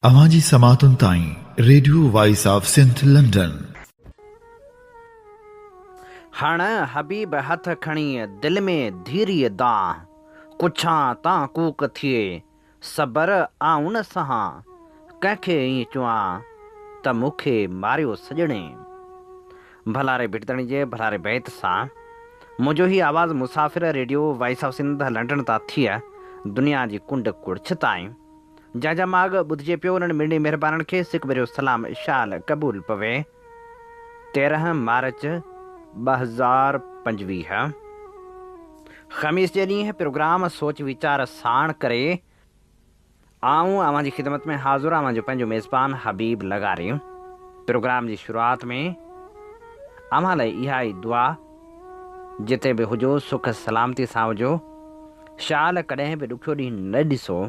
अवांजी समातुन ताईं radio voice of Sindh London. हण हबीब हथ खणी दिल में धीरी दां, कुछां तां कूक थिए सबर आउं न सहां, कंहिंखे ईं चुआं त मूंखे मारियो सॼणे। भलारे भिटतणी जे भलारे बैत सां मुंहिंजो ही आवाज़ मुसाफ़िर radio voice of Sindh London तां थिए दुनिया जी कुंड कुड़छ ताईं, जंहिंजा माग ॿुधिजे पियो उन्हनि मिड़नी महिरबाननि खे सिक भरियो सलाम इशाल क़बूल पवे। 13 मार्च 2025 ख़मीस जे ॾींहुं प्रोग्राम सोच वीचार साण करे आऊं अवां जी ख़िदमत में हाज़ुर आहियां जो पंहिंजो मेज़बान हबीब लगारी। प्रोग्राम जी शुरूआत में अव्हां लाइ इहा ई दुआ, जिते बि हुजो सुख सलामती सां हुजो, शाल कॾहिं बि ॾुखियो ॾींहुं न ॾिसो।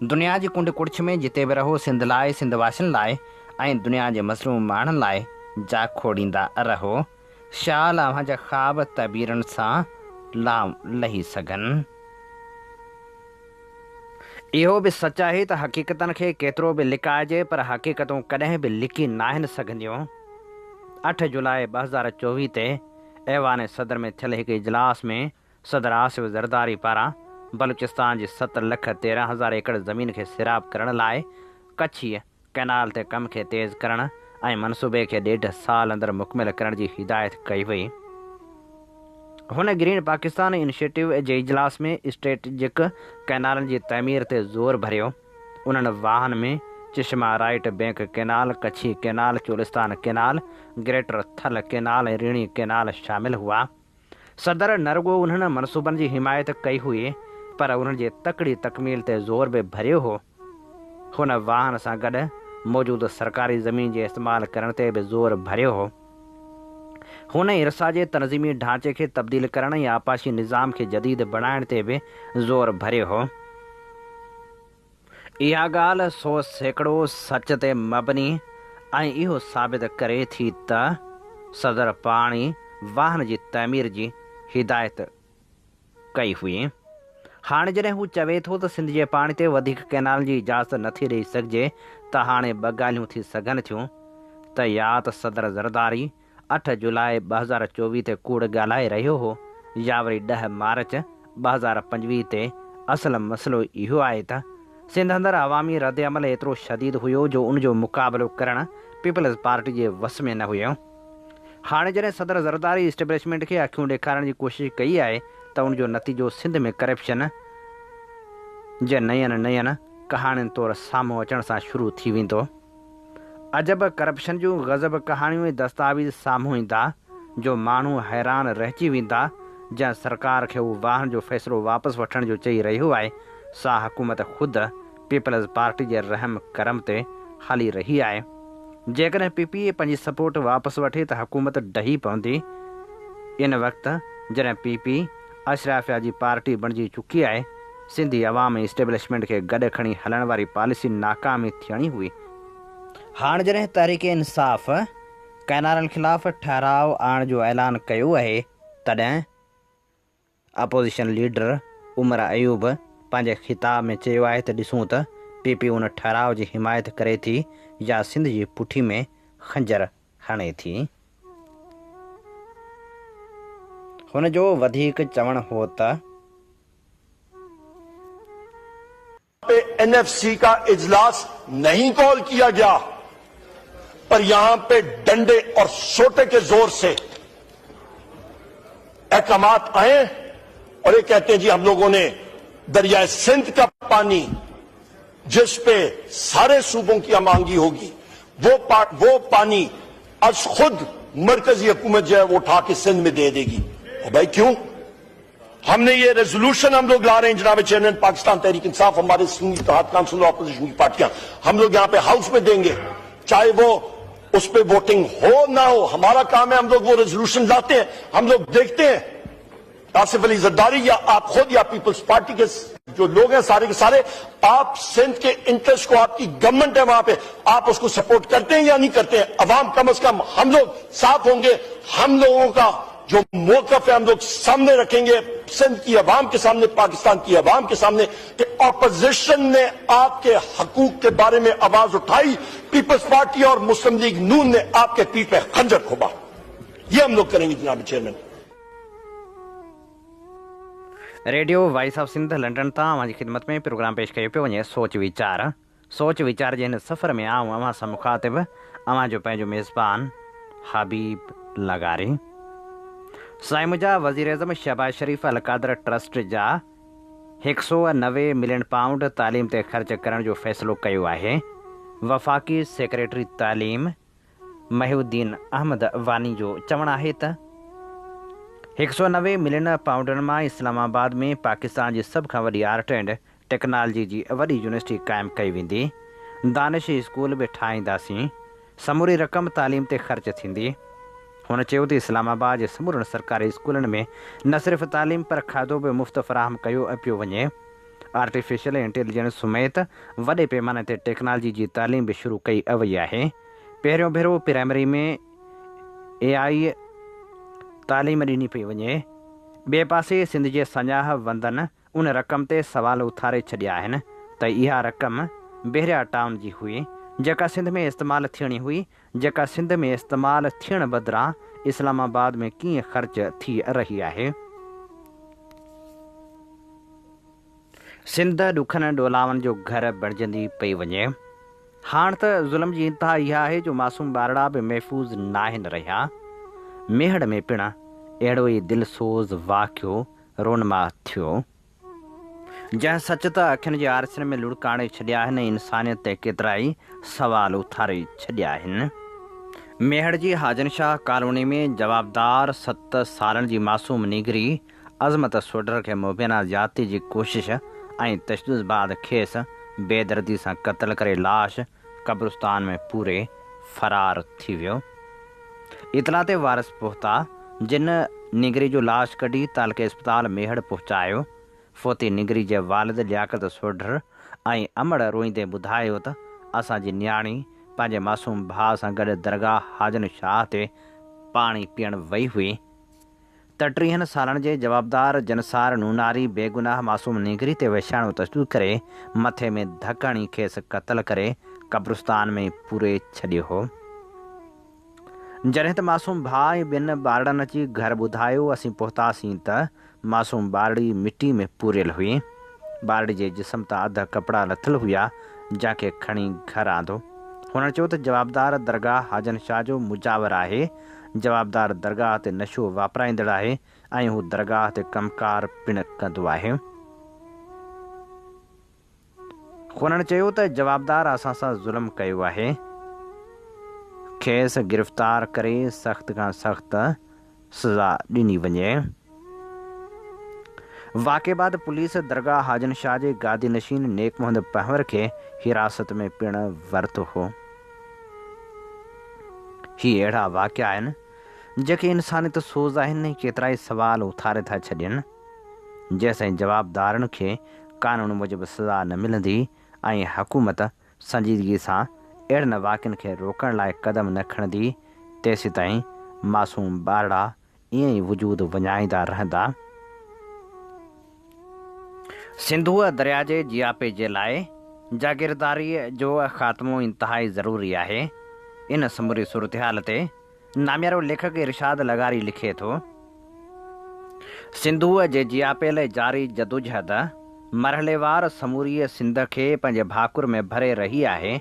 दुनिया जी कुंड कुड़छ में जिते बि रहो सिंध लाइ, सिंध वासियुनि लाइ ऐं दुनिया जे मज़लूम माण्हुनि लाइ जा खोड़ींदा रहो। शाल अव्हां जा ख़्वाब तबीरनि सां लही सघनि। इहो बि सच आहे त हक़ीक़तनि खे केतिरो बि लिकाइजे पर हक़ीक़तूं कॾहिं बि लिकी नाहिनि सघंदियूं। 8 जुलाई 2024 ते ऐवान सदर में थियल हिकु इजलास में सदर आसिफ ज़रदारी पारां बलूचिस्तान जी 7,13,000 एकड़ ज़मीन खे सिराब करण लाइ कच्छी कैनाल ते कम खे तेज़ करण ऐं मनसूबे खे 1.5 साल अंदरि मुकमिल करण जी हिदायत कई वई। हुन ग्रीन पाकिस्तान इनिशिएटिव जे इजलास में स्ट्रेटेजिक कैनालनि जी तमीर ते ज़ोर भरियो। उन्हनि वाहन में Chashma right bank canal, Kachhi canal, Cholistan canal, greater Thal canal ऐं रीणी कैनाल शामिल हुआ। सदर न रुॻो उन्हनि मनसूबनि जी हिमायत कई हुई पर उन्हनि जे तकड़ी तकमील ते ज़ोर बि भरियो हो। हुन वाहन सां गॾु मौजूदु सरकारी ज़मीन जे इस्तेमालु करण ते बि ज़ोर भरियो हो। हुन इरसा जे तनज़ीमी ढांचे खे तब्दील करण या आपाशी निज़ाम खे जदीद बणाइण ते बि ज़ोर भरियो हो। इहा ॻाल्हि 100% सच ते मबनी ऐं इहो साबित करे थी त सदर पाणी वाहन जी तमीर जी हिदायत कई हुई। हाणे जॾहिं हू चवे थो त सिंध जे पाणी ते वधीक कैनाल जी इजाज़त नथी ॾेई सघिजे त हाणे 2 ॻाल्हियूं थी सघनि थियूं त या त सदर ज़रदारी 8 जुलाई 2024 ते कूड़ ॻाल्हाए रहियो हो, या वरी 10 मार्च 2025 ते असल मसइलो इहो आहे त सिंध अंदरि अवामी रद्द अमल एतिरो शदीद हुयो जो उनजो मुक़ाबिलो करणु पीपल्स पार्टी जे वस में न हुयो। हाणे जॾहिं सदर ज़रदारी इस्टेब्लिशमेंट खे अखियूं ॾेखारण जी कोशिशि कई आहे त उनजो नतीजो सिंध में करप्शन जे नयनि कहाणियुनि तौरु साम्हूं अचण सां शुरू थी वेंदो। अजब करप्शन जूं गज़ब कहाणियूं ऐं दस्तावेज़ साम्हूं ईंदा जो माण्हू हैरान रहिजी वेंदा। जंहिं सरकार खे उहो वाहन जो फ़ैसिलो वापसि वठण जो चई रहियो आहे, सा हुकूमत ख़ुदि पीपल्स पार्टी जे रहम करम ते हली रही आहे। जेकॾहिं PPA पंहिंजी सपोर्ट वापसि वठे त हुकूमत ढही पवंदी। इन वक़्तु जॾहिं PP अशराफिया जी पार्टी बणिजी चुकी आहे, सिंधी अवाम इस्टेब्लिशमेंट खे गॾु खणी हलण वारी पॉलिसी नाकाम थियणी हुई। हाणे जॾहिं तहरीक इंसाफ़ कैनालनि ख़िलाफ़ ठहराव आणण जो ऐलान कयो आहे, तॾहिं अपोज़िशन लीडर उमर अयूब पंहिंजे ख़िताब में चयो आहे त ॾिसूं त PP उन ठहराव जी हिमायत करे थी या सिंध जी पुठी में खंजर हणे थी। हुन जो वधीक चवणु हो त NFC का इजलास नहीं कॉल किया गया, पर यहां पे डंडे और सोटे के जोर से अहकामात आए और ये कहते हैं जी हम लोगों ने दरियाए सिंध का पानी जिस पे सारे सूबों की मांगी होगी वो पानी आज खुद मरकजी हुकूमत जो है वो उठा के सिंध में दे देगी। और भाई क्यों? हमने ये रेजोल्यूशन हम लोग ला रहे हैं जनाब चेयरमैन पाकिस्तान तहरीक इंसाफ, हमारे सुन्नी इत्तेहाद काउंसिल अपोजिशन की पार्टियां, हम लोग यहाँ पे हाउस में देंगे, चाहे वो उस पर वोटिंग हो ना हो। हमारा काम है, हम लोग वो रेजोल्यूशन लाते हैं, हम लोग देखते हैं आसिफ अली जरदारी या आप खुद या पीपल्स पार्टी के जो लोग हैं सारे के सारे, आप सिंध के इंटरेस्ट को, आपकी गवर्नमेंट है वहां पे, आप उसको सपोर्ट करते हैं या नहीं करते हैं? अवाम कम अज कम हम लोग साफ होंगे। हम लोगों का जो मौक़िफ़ है हम लोग सामने रखेंगे सिंध की अवाम के सामने, पाकिस्तान की अवाम के सामने, कि अपोजिशन ने आपके हकूक के बारे में आवाज उठाई, पीपल्स पार्टी और मुस्लिम लीग नून ने आपके पीठ पे खंजर खोबा। ये हम लोग करेंगे जनाब chairman. Radio voice of Sindh London तां अवां जी ख़िदमत में प्रोग्राम पेश कयो पियो वञे सोच वीचार जे हिन सफ़र में आऊं अवां सां मुखातिब अवां जो पंहिंजो मेज़बान हबीब लगारी। साईं मुंहिंजा वज़ीर अज़म शहबाज शरीफ़ अल कादर ट्रस्ट जा 190 मिलियन पाउंड तालीम ते ख़र्च करण जो फ़ैसिलो कयो आहे। वफ़ाक़ी सेक्रेटरी तालीम महिउद्दीन अहमद वानी जो चवणु आहे त 190 मिलियन पाउंडनि मां इस्लामाबाद में पाकिस्तान जी सभ खां वॾी आर्ट एंड टेक्नोलॉजी जी वॾी यूनिवर्सिटी क़ाइमु कई वेंदी। दानिश स्कूल बि ठाहींदासीं। समूरी रक़म तालीम ते ख़र्च थींदी। हुन चयो त इस्लामाबाद जे समूरनि सरकारी स्कूलनि में न सिर्फ़ु तालीम पर खाधो बि मुफ़्त फ़राहम कयो पियो वञे। आर्टिफिशियल इंटेलिजेंस समेत वॾे पैमाने ते टेक्नोलॉजी जी तालीम बि शुरू कई वई आहे। पहिरियों भेरो प्राइमरी में AI तालीम ॾिनी पई वञे। ॿिए पासे सिंध जे सञाह वंदनि उन रक़म ते सवाल उथारे छॾिया आहिनि त इहा रक़म बहिरिया टाउन जी हुई जेका सिंध में इस्तेमालु थियण बदिरां इस्लामाबाद में कीअं ख़र्च थी रही आहे। सिंध ॾुखनि ॾोलावनि जो घर बणिजंदी पई वञे। हाणे त ज़ुल्म जी इंतिहा इहा आहे जो मासूम ॿारड़ा बि महफ़ूज़ न आहिनि रहिया। मेहड़ में पिणु अहिड़ो ई दिलसोज़ वाक़ियो रोनमा थियो जंहिं सच त अखियुनि जे आरसियुनि में लुड़काणे छॾिया आहिनि। इंसानियत ते केतिरा ई सवाल उथारे छॾिया आहिनि। मेहड़ जी हाजन शाह कॉलोनी में जवाबदार 7 सालनि जी मासूम निगरी अज़मत सोडर खे मुबैना ज़्यादती जी कोशिश ऐं तशदुद बाद खेसि बेदर्दी सां क़त्ल करे लाश कब्रिस्तान में पूरे फ़रार थी वियो। इतला ते वारिस पहुता जिन निगरी जो लाश कढी तालके अस्पताल मेहड़ पहुचायो। फोती निगरी जे वालिद लियाकत सोडर ऐं अमड़ रोईंदे ॿुधायो त असांजी न्याणी पंहिंजे मासूम भाउ सां गॾु दरगाह हाजन शाह ते पाणी पीअण वई हुई त 30 सालनि जे जवाबदार जनसार नूनारी बेगुनाह मासूम निगरी ते वेशाणो तशदुद करे मथे में धक हणी खेसि क़त्ल करे कब्रिस्तान में पूरे छॾियो हो। जॾहिं त मासूम भाउ ऐं 2 ॿारड़नि अची घर ॿुधायो असीं पहुतासीं त मासूम ॿारड़ी मिटी में पूरियल हुई। ॿारड़ी जे जिस्म तां अध कपिड़ा लथल हुआ जंहिंखे खणी घर आंदो। हुन चयो त जवाबदार दरगाह हाजन शाह जो मुजावर आहे। जवाबदार दरगाह ते नशो वापराईंदड़ आहे ऐं हू दरगाह ते कमकार पिणु कंदो आहे। हुननि चयो त जवाबदार असां सां ज़ुल्म कयो आहे। खेसि गिरफ़्तार करे सख़्त खां सख़्त सज़ा ॾिनी वञे। वाक़े बाद पुलिस दरगाह हाजन शाह जे गादी नशीन नेक मोहम्मद पहवर खे हिरासत में पिणु वरितो हो। ही अहिड़ा वाक़िया आहिनि जेके इंसानियत सोज़ आहिनि ऐं केतिरा ई सवाल उथारे था छॾनि। जेसिताईं जवाबदारनि खे कानून मूजिबि सज़ा न मिलंदी ऐं हुकूमत संजीदगी सां अहिड़नि वाक़ियनि खे रोकण लाइ क़दम न खणंदी तेसिताईं मासूम ॿारड़ा ईअं ई वजूद वञाईंदा रहंदा। सिंधूअ दरिया जे जियापे जे लाइ जागीरदारीअ जो ख़ात्मो इंतिहाई ज़रूरी आहे। इन समूरी सूरतहाल ते नामियारो लेखक इरशाद लगारी लिखे थो, सिंधूअ जे जियापे लाइ जारी जदोजहद मरहलेवार समूरी सिंध खे पंहिंजे भाकुर में भरे रही आहे।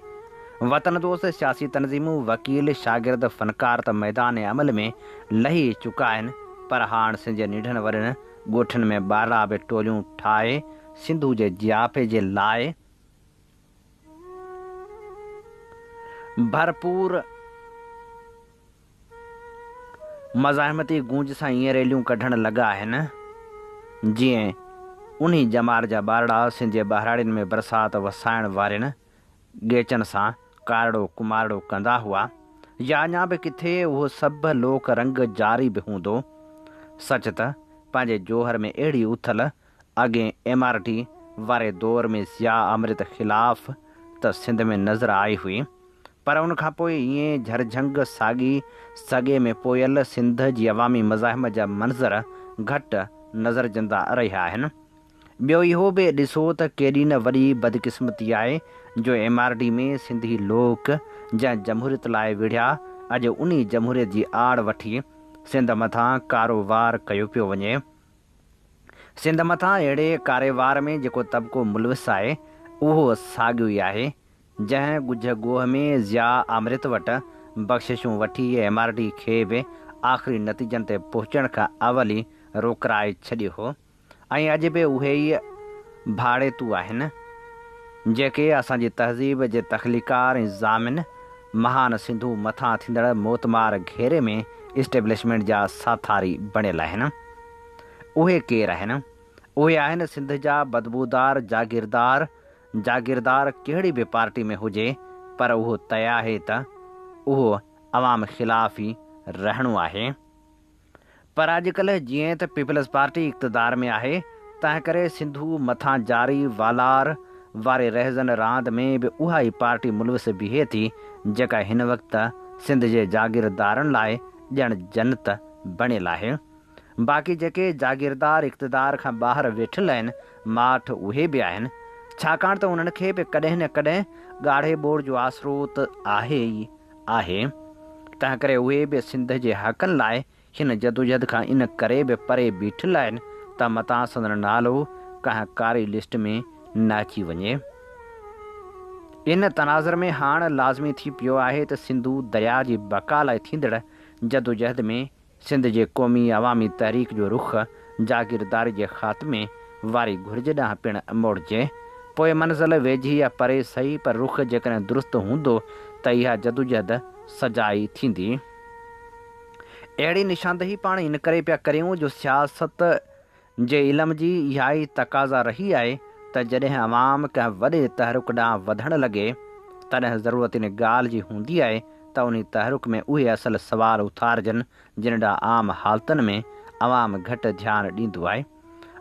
वतन दोस्त सियासी तनज़ीमूं वकील शागिर्द फ़नकार त मैदान अमल में लही चुका आहिनि पर हाणे सिंध जे निढनि वॾनि ॻोठनि में ॿारड़ा बि टोलियूं ठाहे सिंधू जे जियापे जे लाइ भरपूर मज़ाहमती गूंज सां ईअं रैलियूं कढण लॻा आहिनि जीअं उन्ही जमार जा ॿारड़ा सिंध जे ॿाहिराड़ियुनि में बरसाति वसाइण वारनि ॻेचनि सां कारड़ो कुमारड़ो कंदा हुआ या अञा बि किथे उहो सभु लोक रंग जारी बि हूंदो। सच त पंहिंजे जोहर में अहिड़ी उथल अॻे MRT वारे दौर में ज़िया अमृत ख़िलाफ़ त सिंध में नज़र आई हुई पर उन खां पोइ ईअं झरझंग साॻी सॻे में पोयल सिंध जी अवामी मज़ाहिम जा मंज़र घटि नज़रजंदा रहिया आहिनि। ॿियो इहो बि ॾिसो त केॾी न वॾी बदकिस्मती आहे जो MRD में सिंधी लोक जंहिं जमहूरियत लाइ विढ़िया अॼु उन जमहूरियत जी आड़ वठी सिंध मथां कारोबार कयो पियो वञे। सिंध मथां अहिड़े कारोबार में जेको तबिको मुलविस आहे उहो साॻियो ई आहे जंहिं ॻुझ ॻोह में ज़िया अमृत वटि बख़्शिशूं वठी MRD खे बि आख़िरी नतीजनि ते पहुचण खां अवल ई रोकराए छॾियो हो ऐं अॼु बि उहे ई भाड़ेतू आहिनि जेके असांजी तहज़ीब जे तख़लीकार ऐं ज़ामिन महान सिंधू मथां थींदड़ मोतमार घेरे में इस्टेब्लिशमेंट जा साथारी बणियल आहिनि। उहे केरु आहिनि? उहे आहिनि सिंध जा बदबूदार जागीरदार कहिड़ी बि पार्टी में हुजे पर उहो तय आहे त उहो अवाम ख़िलाफ़ ई रहणो आहे। पर अॼुकल्ह जीअं त पीपल्स पार्टी इक़्तिदार में आहे तंहिं करे सिंधू मथां जारी वालार वारे रहज़न रांद में बि उहा ई पार्टी मुलविस बीहे थी जेका हिन वक़्तु सिंध जे जागीरदारनि लाइ ॼण जन्नत बणियल आहे। बाक़ी जेके जागीरदार इक़्तिदार खां ॿाहिरि वेठल आहिनि माठ उहे बि आहिनि छाकाणि त उन्हनि खे बि कॾहिं न कॾहिं ॻाढ़े ॿोड़ जो आसरो त आहे ई आहे। तंहिं करे उहे बि सिंध जे हक़नि लाइ हिन जदोजहद खां इन करे बि परे बीठल आहिनि त मतां संदन नालो कंहिं कारी लिस्ट में न अची वञे। इन तनाज़ुर में हाणे लाज़मी थी पियो आहे त सिंधू दरिया जी बका लाइ थींदड़ जदोजहद में सिंध जे क़ौमी अवामी तहरीक जो रुख़ जागीरदारी जे ख़ात्मे वारी घुर्ज ॾांहुं पिणु मोड़जे। पोइ मंज़िल वेझी या परे सही पर रुख़ जेकॾहिं दुरुस्त हूंदो त इहा जदोजहद सजाई थींदी। अहिड़ी निशानदही पाण इन करे पिया करियूं जो सियासत जे इल्म जी इहा ई तक़ाज़ा रही आहे त जॾहिं अवाम कंहिं वॾे तहरुक ॾांहुं वधणु लॻे तॾहिं ज़रूरत इन ॻाल्हि जी हूंदी आहे त उन तहरुक में उहे असल सवाल उथारजनि जिन ॾांहुं आम हालतुनि में अवाम घटि ध्यानु ॾींदो आहे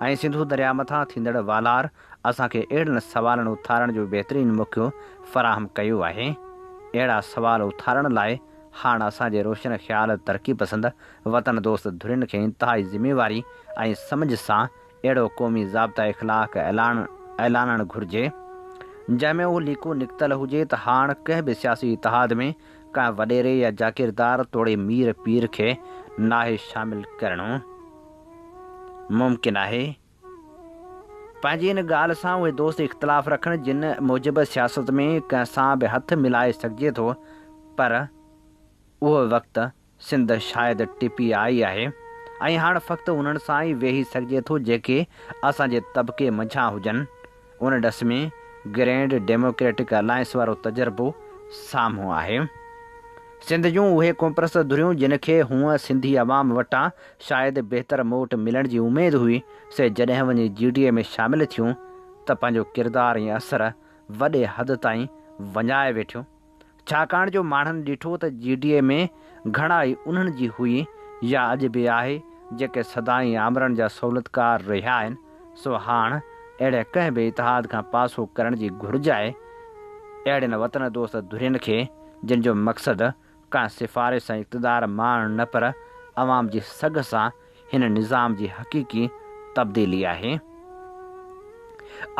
ऐं सिंधू दरिया मथां थींदड़ वालार असांखे अहिड़नि सवालनि उथारण जो बहितरीनु मौक़ो फ़राहम कयो आहे। अहिड़ा सवाल उथारण लाइ हाणे असांजे रोशन ख़्याल तरक़ी पसंद वतन दोस्त धुरियुनि खे इंतिहाई ज़िमेवारी ऐं सम्झ सां अहिड़ो क़ौमी ज़ाब्ता इख़लाक़ ऐलानणु घुरिजे जंहिंमें उहो लीको निकितल हुजे त हाणे कंहिं बि सियासी इतिहाद में कंहिं वॾेरे या जागीरदार तोड़े मीर पीर खे नाहे शामिल करणो मुमकिन आहे। पंहिंजी इन ॻाल्हि सां उहे दोस्त इख़्तिलाफ़ रखनि जिन मूजिबि सियासत में कंहिं सां बि हथु मिलाए सघिजे थो पर उहो वक़्तु सिंध शायदि टिपी आई आहे ऐं हाणे फ़क़्तु उन्हनि सां ई वेही सघिजे थो जेके असांजे तबिके मंझां हुजनि। उन ॾस में ग्रैंड डेमोक्रेटिक अलायंस वारो तजुर्बो साम्हूं आहे। सिंध जूं उहे कोमप्रस्त धुरियूं जिन खे हूअं सिंधी अवाम वटां शायदि बहितर मोट मिलण जी उमेदु हुई से जॾहिं वञी GDA में शामिलु थियूं त पंहिंजो किरदारु ऐं असरु वॾे हद ताईं वञाए वेठियूं छाकाणि जो माण्हुनि ॾिठो त GDA में घणा ई उन्हनि जी हुई या अॼु बि आहे जेके सदाईं आमरनि जा सहूलियतकार रहिया आहिनि। सो हाणे अहिड़े कंहिं बि इतिहाद खां पासो करण जी घुरिज आहे अहिड़े वतन दोस्त धुरियुनि खे जिन जो मक़सदु कंहिं सिफ़ारिश ऐं इक़्तिदार माण न पर अवाम जी सघ सां हिन निज़ाम जी हक़ीक़ी तब्दीली आहे।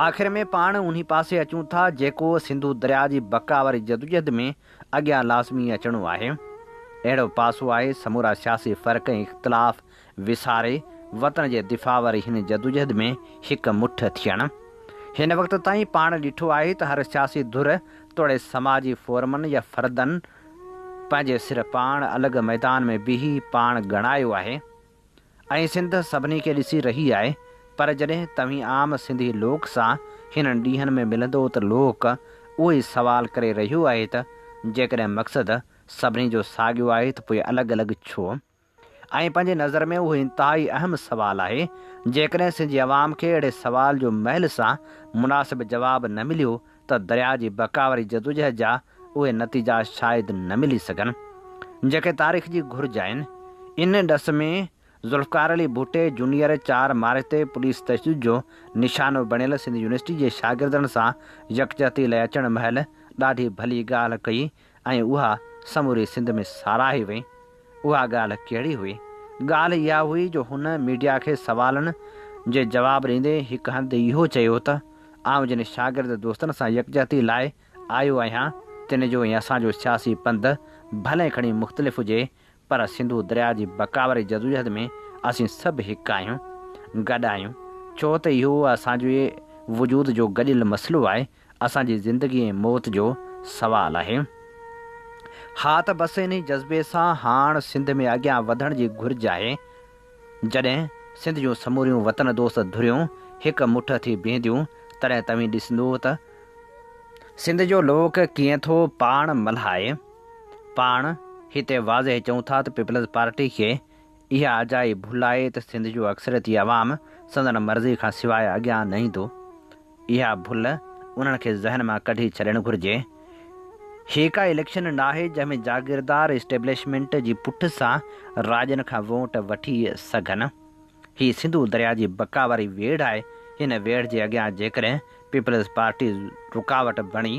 आख़िर में पाण उन्ही पासे अचूं था जेको सिंधू दरिया जी बका वारी जदोजहद में अॻियां लाज़मी अचणो आहे। अहिड़ो पासो आहे समूरा सियासी फ़र्क़ ऐं इख़्तिलाफ़ विसारे वतन जे दिफ़ा वारी हिन जदोजहद में हिकु मुठ थियणु। हिन वक़्त ताईं पाण ॾिठो आहे त हर सियासी धुर तोड़े समाजी फोरमनि या फ़र्दनि पंहिंजे सिर पाण अलॻि मैदान में बीही पाण ॻणायो आहे ऐं सिंध सभिनी खे ॾिसी रही आहे। पर जॾहिं तव्हीं आम सिंधी लोक सां हिननि ॾींहंनि में मिलंदो त लोक उहो ई सवाल करे रहियो आहे त जेकॾहिं मक़सदु सभिनी जो साॻियो आहे त पोइ अलॻि अलॻि छो। ऐं पंहिंजे नज़र में उहो इंतिहाई अहम सवाल आहे। जेकॾहिं सिंधी अवाम खे अहिड़े सवाल जो महल सां मुनासिबु जवाबु न मिलियो त दरिया जी बका वारी जदोजहद जा उहे नतीजा शायदि न मिली सघनि जेके तारीख़ जी घुरिज आहिनि। इन ॾस में ज़ुल्फ़कार अली भुट्टे जूनियर 4 मार्च ते पुलिस तशदुद जो निशानो बणियल सिंध यूनिवर्सिटी जे शागिर्दनि सां यकजहती लाइ अचण महिल ॾाढी भली ॻाल्हि कई ऐं उहा समूरी सिंध में साराही वई। उहा ॻाल्हि कहिड़ी हुई? ॻाल्हि इहा हुई जो हुन मीडिया खे सवालनि जे जवाबु ॾींदे हिकु हंधि इहो चयो त आउं जिन शागिर्द दोस्तनि सां यकजहती लाइ आयो आहियां तिन जो ऐं असांजो सियासी पंध भले खणी मुख़्तलिफ़ हुजे, पर सिंधु दरिया जी बक़ावरी जदोजहद में असीं सभु हिकु आहियूं, गॾु आहियूं, छो त इहो असांजे वजूद जो गॾियल मसइलो आहे, असांजी ज़िंदगी ऐं मौत जो सवालु आहे। हा त बसि इन जज़्बे सां हाणे सिंध में अॻियां वधण जी घुरिज आहे। जॾहिं सिंध जूं समूरियूं वतन दोस्त धुरियूं हिकु मुठ थी बीहंदियूं तॾहिं तव्हीं ॾिसंदो त सिंध जो लोक कीअं थो पाण मल्हाए। पाण हिते वाज़े चऊं था त पीपल्स पार्टी खे इहा अजाई भुल आहे त सिंध जो अक्सरियती अवाम संदन मर्ज़ी खां सवाइ अॻियां न ईंदो। इहा भुल उन्हनि खे ज़हन मां कढी छॾणु घुरिजे। हीअ का इलेक्शन न आहे जंहिंमें जागीरदार इस्टेब्लिशमेंट जी पुठ सां राजनि खां वोट वठी सघनि। हीअ सिंधु दरिया जी बका वारी वेड़ आहे। हिन वेड़ जे अॻियां जेकॾहिं पीपल्स पार्टी रुकावट बणी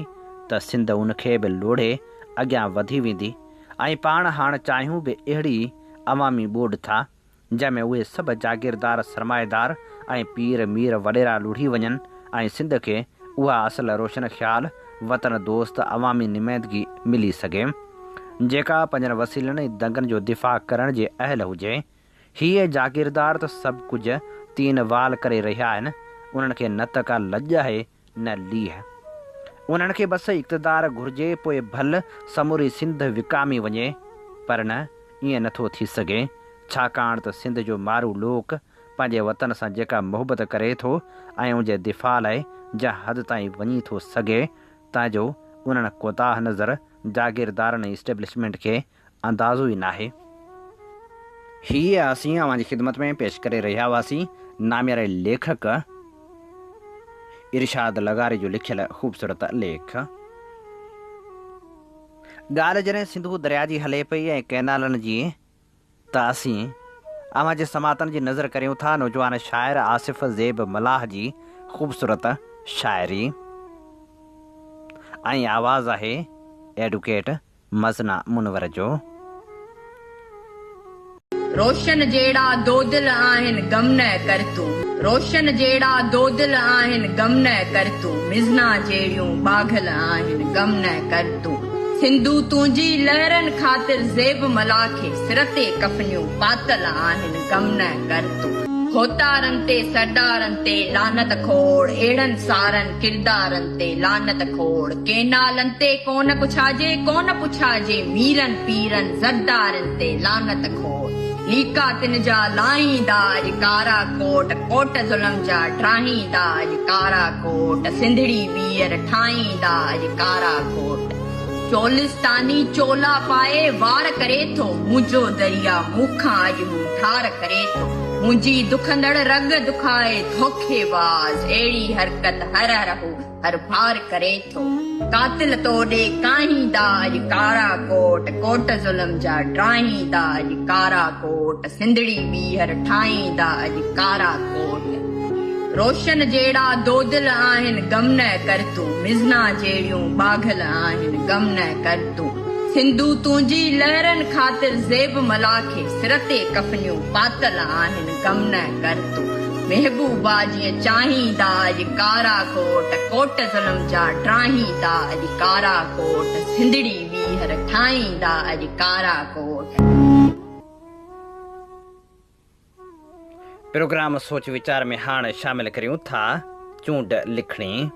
त सिंध उनखे बि लोढ़े अॻियां वधी वेंदी। ऐं पाण हाणे चाहियूं बि अहिड़ी अवामी ॿोॾ था जंहिंमें उहे सभु जागीरदार सरमाएदार ऐं पीर मीर वॾेरा लुढ़ी वञनि ऐं सिंध खे उहा असल रोशन ख़्याल वतन दोस्त अवामी नुमाइंदगी मिली सघे जेका पंहिंजनि वसीलनि ऐं दंगनि जो दिफ़ा करण जे अहल हुजे। हीअ जागीरदार त सभु कुझु तीन वाल करे रहिया आहिनि। उन्हनि खे न त का लॼ आहे न लीह। उन्हनि खे बसि इक़्तदार घुरिजे, पोइ भल समूरी सिंध विकामी वञे, पर न ईअं नथो थी सघे, छाकाणि त सिंध जो मारू लोक पंहिंजे वतन सां जेका मुहबत करे थो ऐं उनजे दिफ़ा लाइ जा हद ताईं वञी थो सघे, तंहिंजो उन्हनि कोताह नज़र जागीरदारनि ऐं इस्टेब्लिशमेंट खे अंदाज़ो ई नाहे। हीअ असीं अव्हांजी ख़िदमत में पेश करे रहिया हुआसीं नामियारे लेखक इरशाद लगारी जो लिखियल ख़ूबसूरत लेख। ॻाल्हि जॾहिं सिंधु दरिया जी हले पई ऐं कैनालनि जी, त असीं अव्हांजे समातनि जी नज़र करियूं था नौजवान शाइर आसिफ़ ज़ेब मलाह जी ख़ूबसूरत शाइरी ऐं आवाज़ आहे एडवोकेट मज़ना मुनवर जो। रोशन जेड़ा दो दिल आहिनि गम न कर तूं, रोशन जेड़ा दो दिल आहिनि गम न कर तूं, मिज़ना जहिड़ियूं बाघल आहिनि गम न कर तूं। सिंधु तुंहिंजी लहरनि ख़ातिर ज़ेब मला खे सिर ते कफनियूं पातल आहिनि गम न कर तूं। खोतारनि ते सरदारनि ते लानत खोड़, अहिड़नि सारनि किरदारनि ते लानत खोड़। केनालनि ते कोन पुछाजे मीरनि पीरनि ज़रदारनि ते लानत खोड़। लीका तिन जा लाहींदा कारा कोट, कोट ज़ुल्म जा ठाहींदा कारा कोट। सिंधड़ी वीर ठाहींदा कारा कोट। चोलिस्तानी चोला पाए वार करे थो, मुंहिंजो दरिया मूंखां अॼु ठार करे थो। मुंहिंजी दुखंदड़ रग दुखाए धोखेबाज़, अहिड़ी हरकत हर रहू हर पार करे थो। कातिल तोड़े काहींदा कारा कोट, कोट ज़ुल्म जा ठाहींदा कारा कोट। सिंधड़ी वीर ठाहींदा कारा कोट। रोशन जेड़ा दो दिल आहिनि गम न कर तूं, मिज़ना जहिड़ियूं बाघल आहिनि गम न कर तूं। सिंधु तुंहिंजी लहरनि ख़ातिर ज़ेब मला खे सिर ते कफनियूं पातल आहिनि गम न कर तूं। महबूबा जीअं चाहींदा कारा कोट, कोट ज़ुल्म जा ठाहींदा कारा कोट। सिंधड़ी वीर ठाहींदा कारा कोट। प्रोग्राम सोच वीचार में हाणे शामिल करियूं था चूंड लिखणी,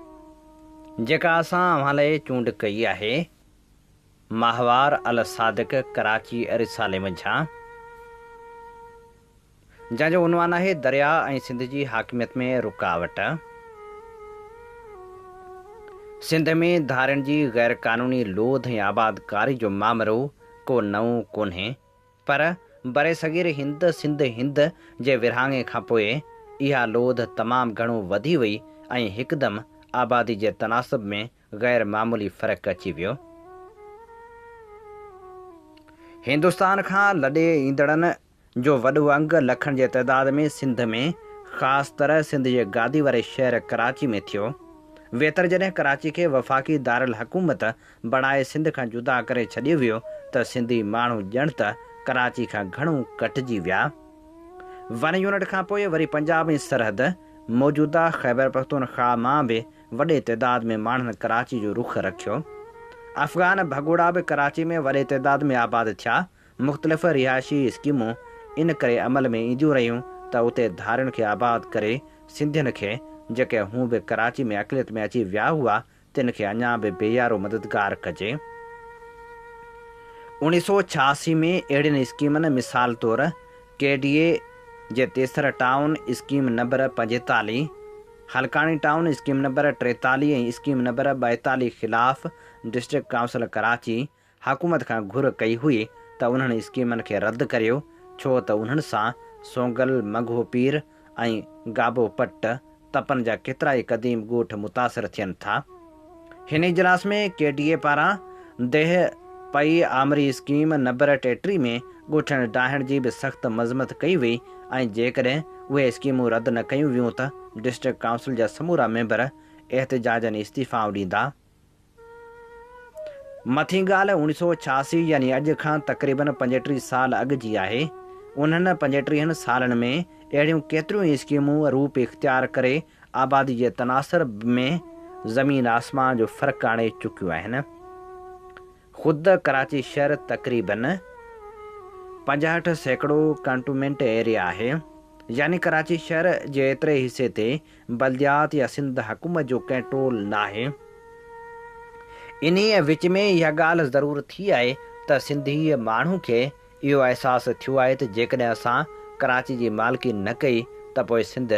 जेका असां अव्हां लाइ चूंड कई आहे माहवार अल सादिक कराची रिसाले मंझां, जंहिंजो उनवान आहे दरिया ऐं सिंध जी हाकिमियत में रुकावट। सिंध में धारियुनि जी गैर कानूनी लोध ऐं आबादकारी जो मामलो को नओं कोन्हे, पर बरे सगीर हिंद सिंध हिंद जे विरहाङे खां पोइ इहा लोध तमामु घणो वधी वई ऐं हिकदमि आबादी जे तनासब में गैर मामूली फ़र्क़ु अची वियो। हिंदुस्तान खां लॾे ईंदड़नि जो वॾो अंग लखनि जे तइदाद में सिंध में ख़ासि तरह सिंध जे गादी वारे शहर कराची में थियो। वेतर जॾहिं कराची खे वफ़ाक़ी दारुल हुकूमत बणाए सिंध खां जुदा करे छॾियो वियो त सिंधी माण्हू ॼण त कराची खां घणो कटिजी विया। वन यूनिट खां पोइ वरी पंजाब जी सरहद मौजूदा ख़ैबर पख्तूनख्वा मां बि वॾे तइदाद में माण्हुनि कराची जो रुख़ रखियो। अफ़गान भगोड़ा बि कराची में वॾे तइदाद में आबाद थिया। मुख़्तलिफ़ रिहाइशी स्कीमूं इन करे अमल में ईंदियूं रहियूं त उते धारियुनि खे आबाद करे सिंधियुनि खे जेके हूं बि कराची में अक़लियत में अची विया हुआ तिन खे अञा बि बेयारो मददगार कजे। 1986 में अहिड़ियुनि स्कीमनि मिसाल तौरु KDA जे Taiser town scheme number 45, Halkani town scheme number 43 ऐं स्कीम नंबर 42 ख़िलाफ़ डिस्ट्रिक्ट काउंसिल कराची हुकूमत खां घुर कई हुई त उन्हनि स्कीमनि खे रद्द करियो, छो त उन्हनि सां सोंगल, मघो पीर ऐं गाबो पट तपन जा केतिरा ई क़दीम ॻोठ मुतासिर थियनि था। हिन इजलास में KDA पारां देह पई आमरी स्कीम नंबर 33 में ॻोठनि डाहिण जी बि सख़्त मज़मत कई वई ऐं जेकॾहिं उहे स्कीमूं रद्द न कयूं वियूं त डिस्ट्रिक्ट काउंसिल जा समूरा मेंबर एहतजाजनि इस्तीफ़ाऊं ॾींदा। मथीं ॻाल्हि 1986 यानी अॼु खां तक़रीबन 35 साल अॻु जी आहे। उन्हनि 35 सालनि में अहिड़ियूं केतिरियूं ई स्कीमूं रूप इख़्तियार करे आबादी जे तनासर में ज़मीन आसमान जो फ़र्क़ु आणे चुकियूं आहिनि। ख़ुदि कराची शहर तक़रीबन 65% कंटोनमेंट एरिया आहे, यानी कराची शहर जे एतिरे हिसे ते बल्दियात या सिंध हुकूमत जो कंट्रोल नाहे। इन विच में इहा ॻाल्हि ज़रूरु थी आहे त सिंधी माण्हू खे इहो अहसासु थियो आहे त जेकॾहिं असां कराची जी मालिकी न कई त पोइ सिंध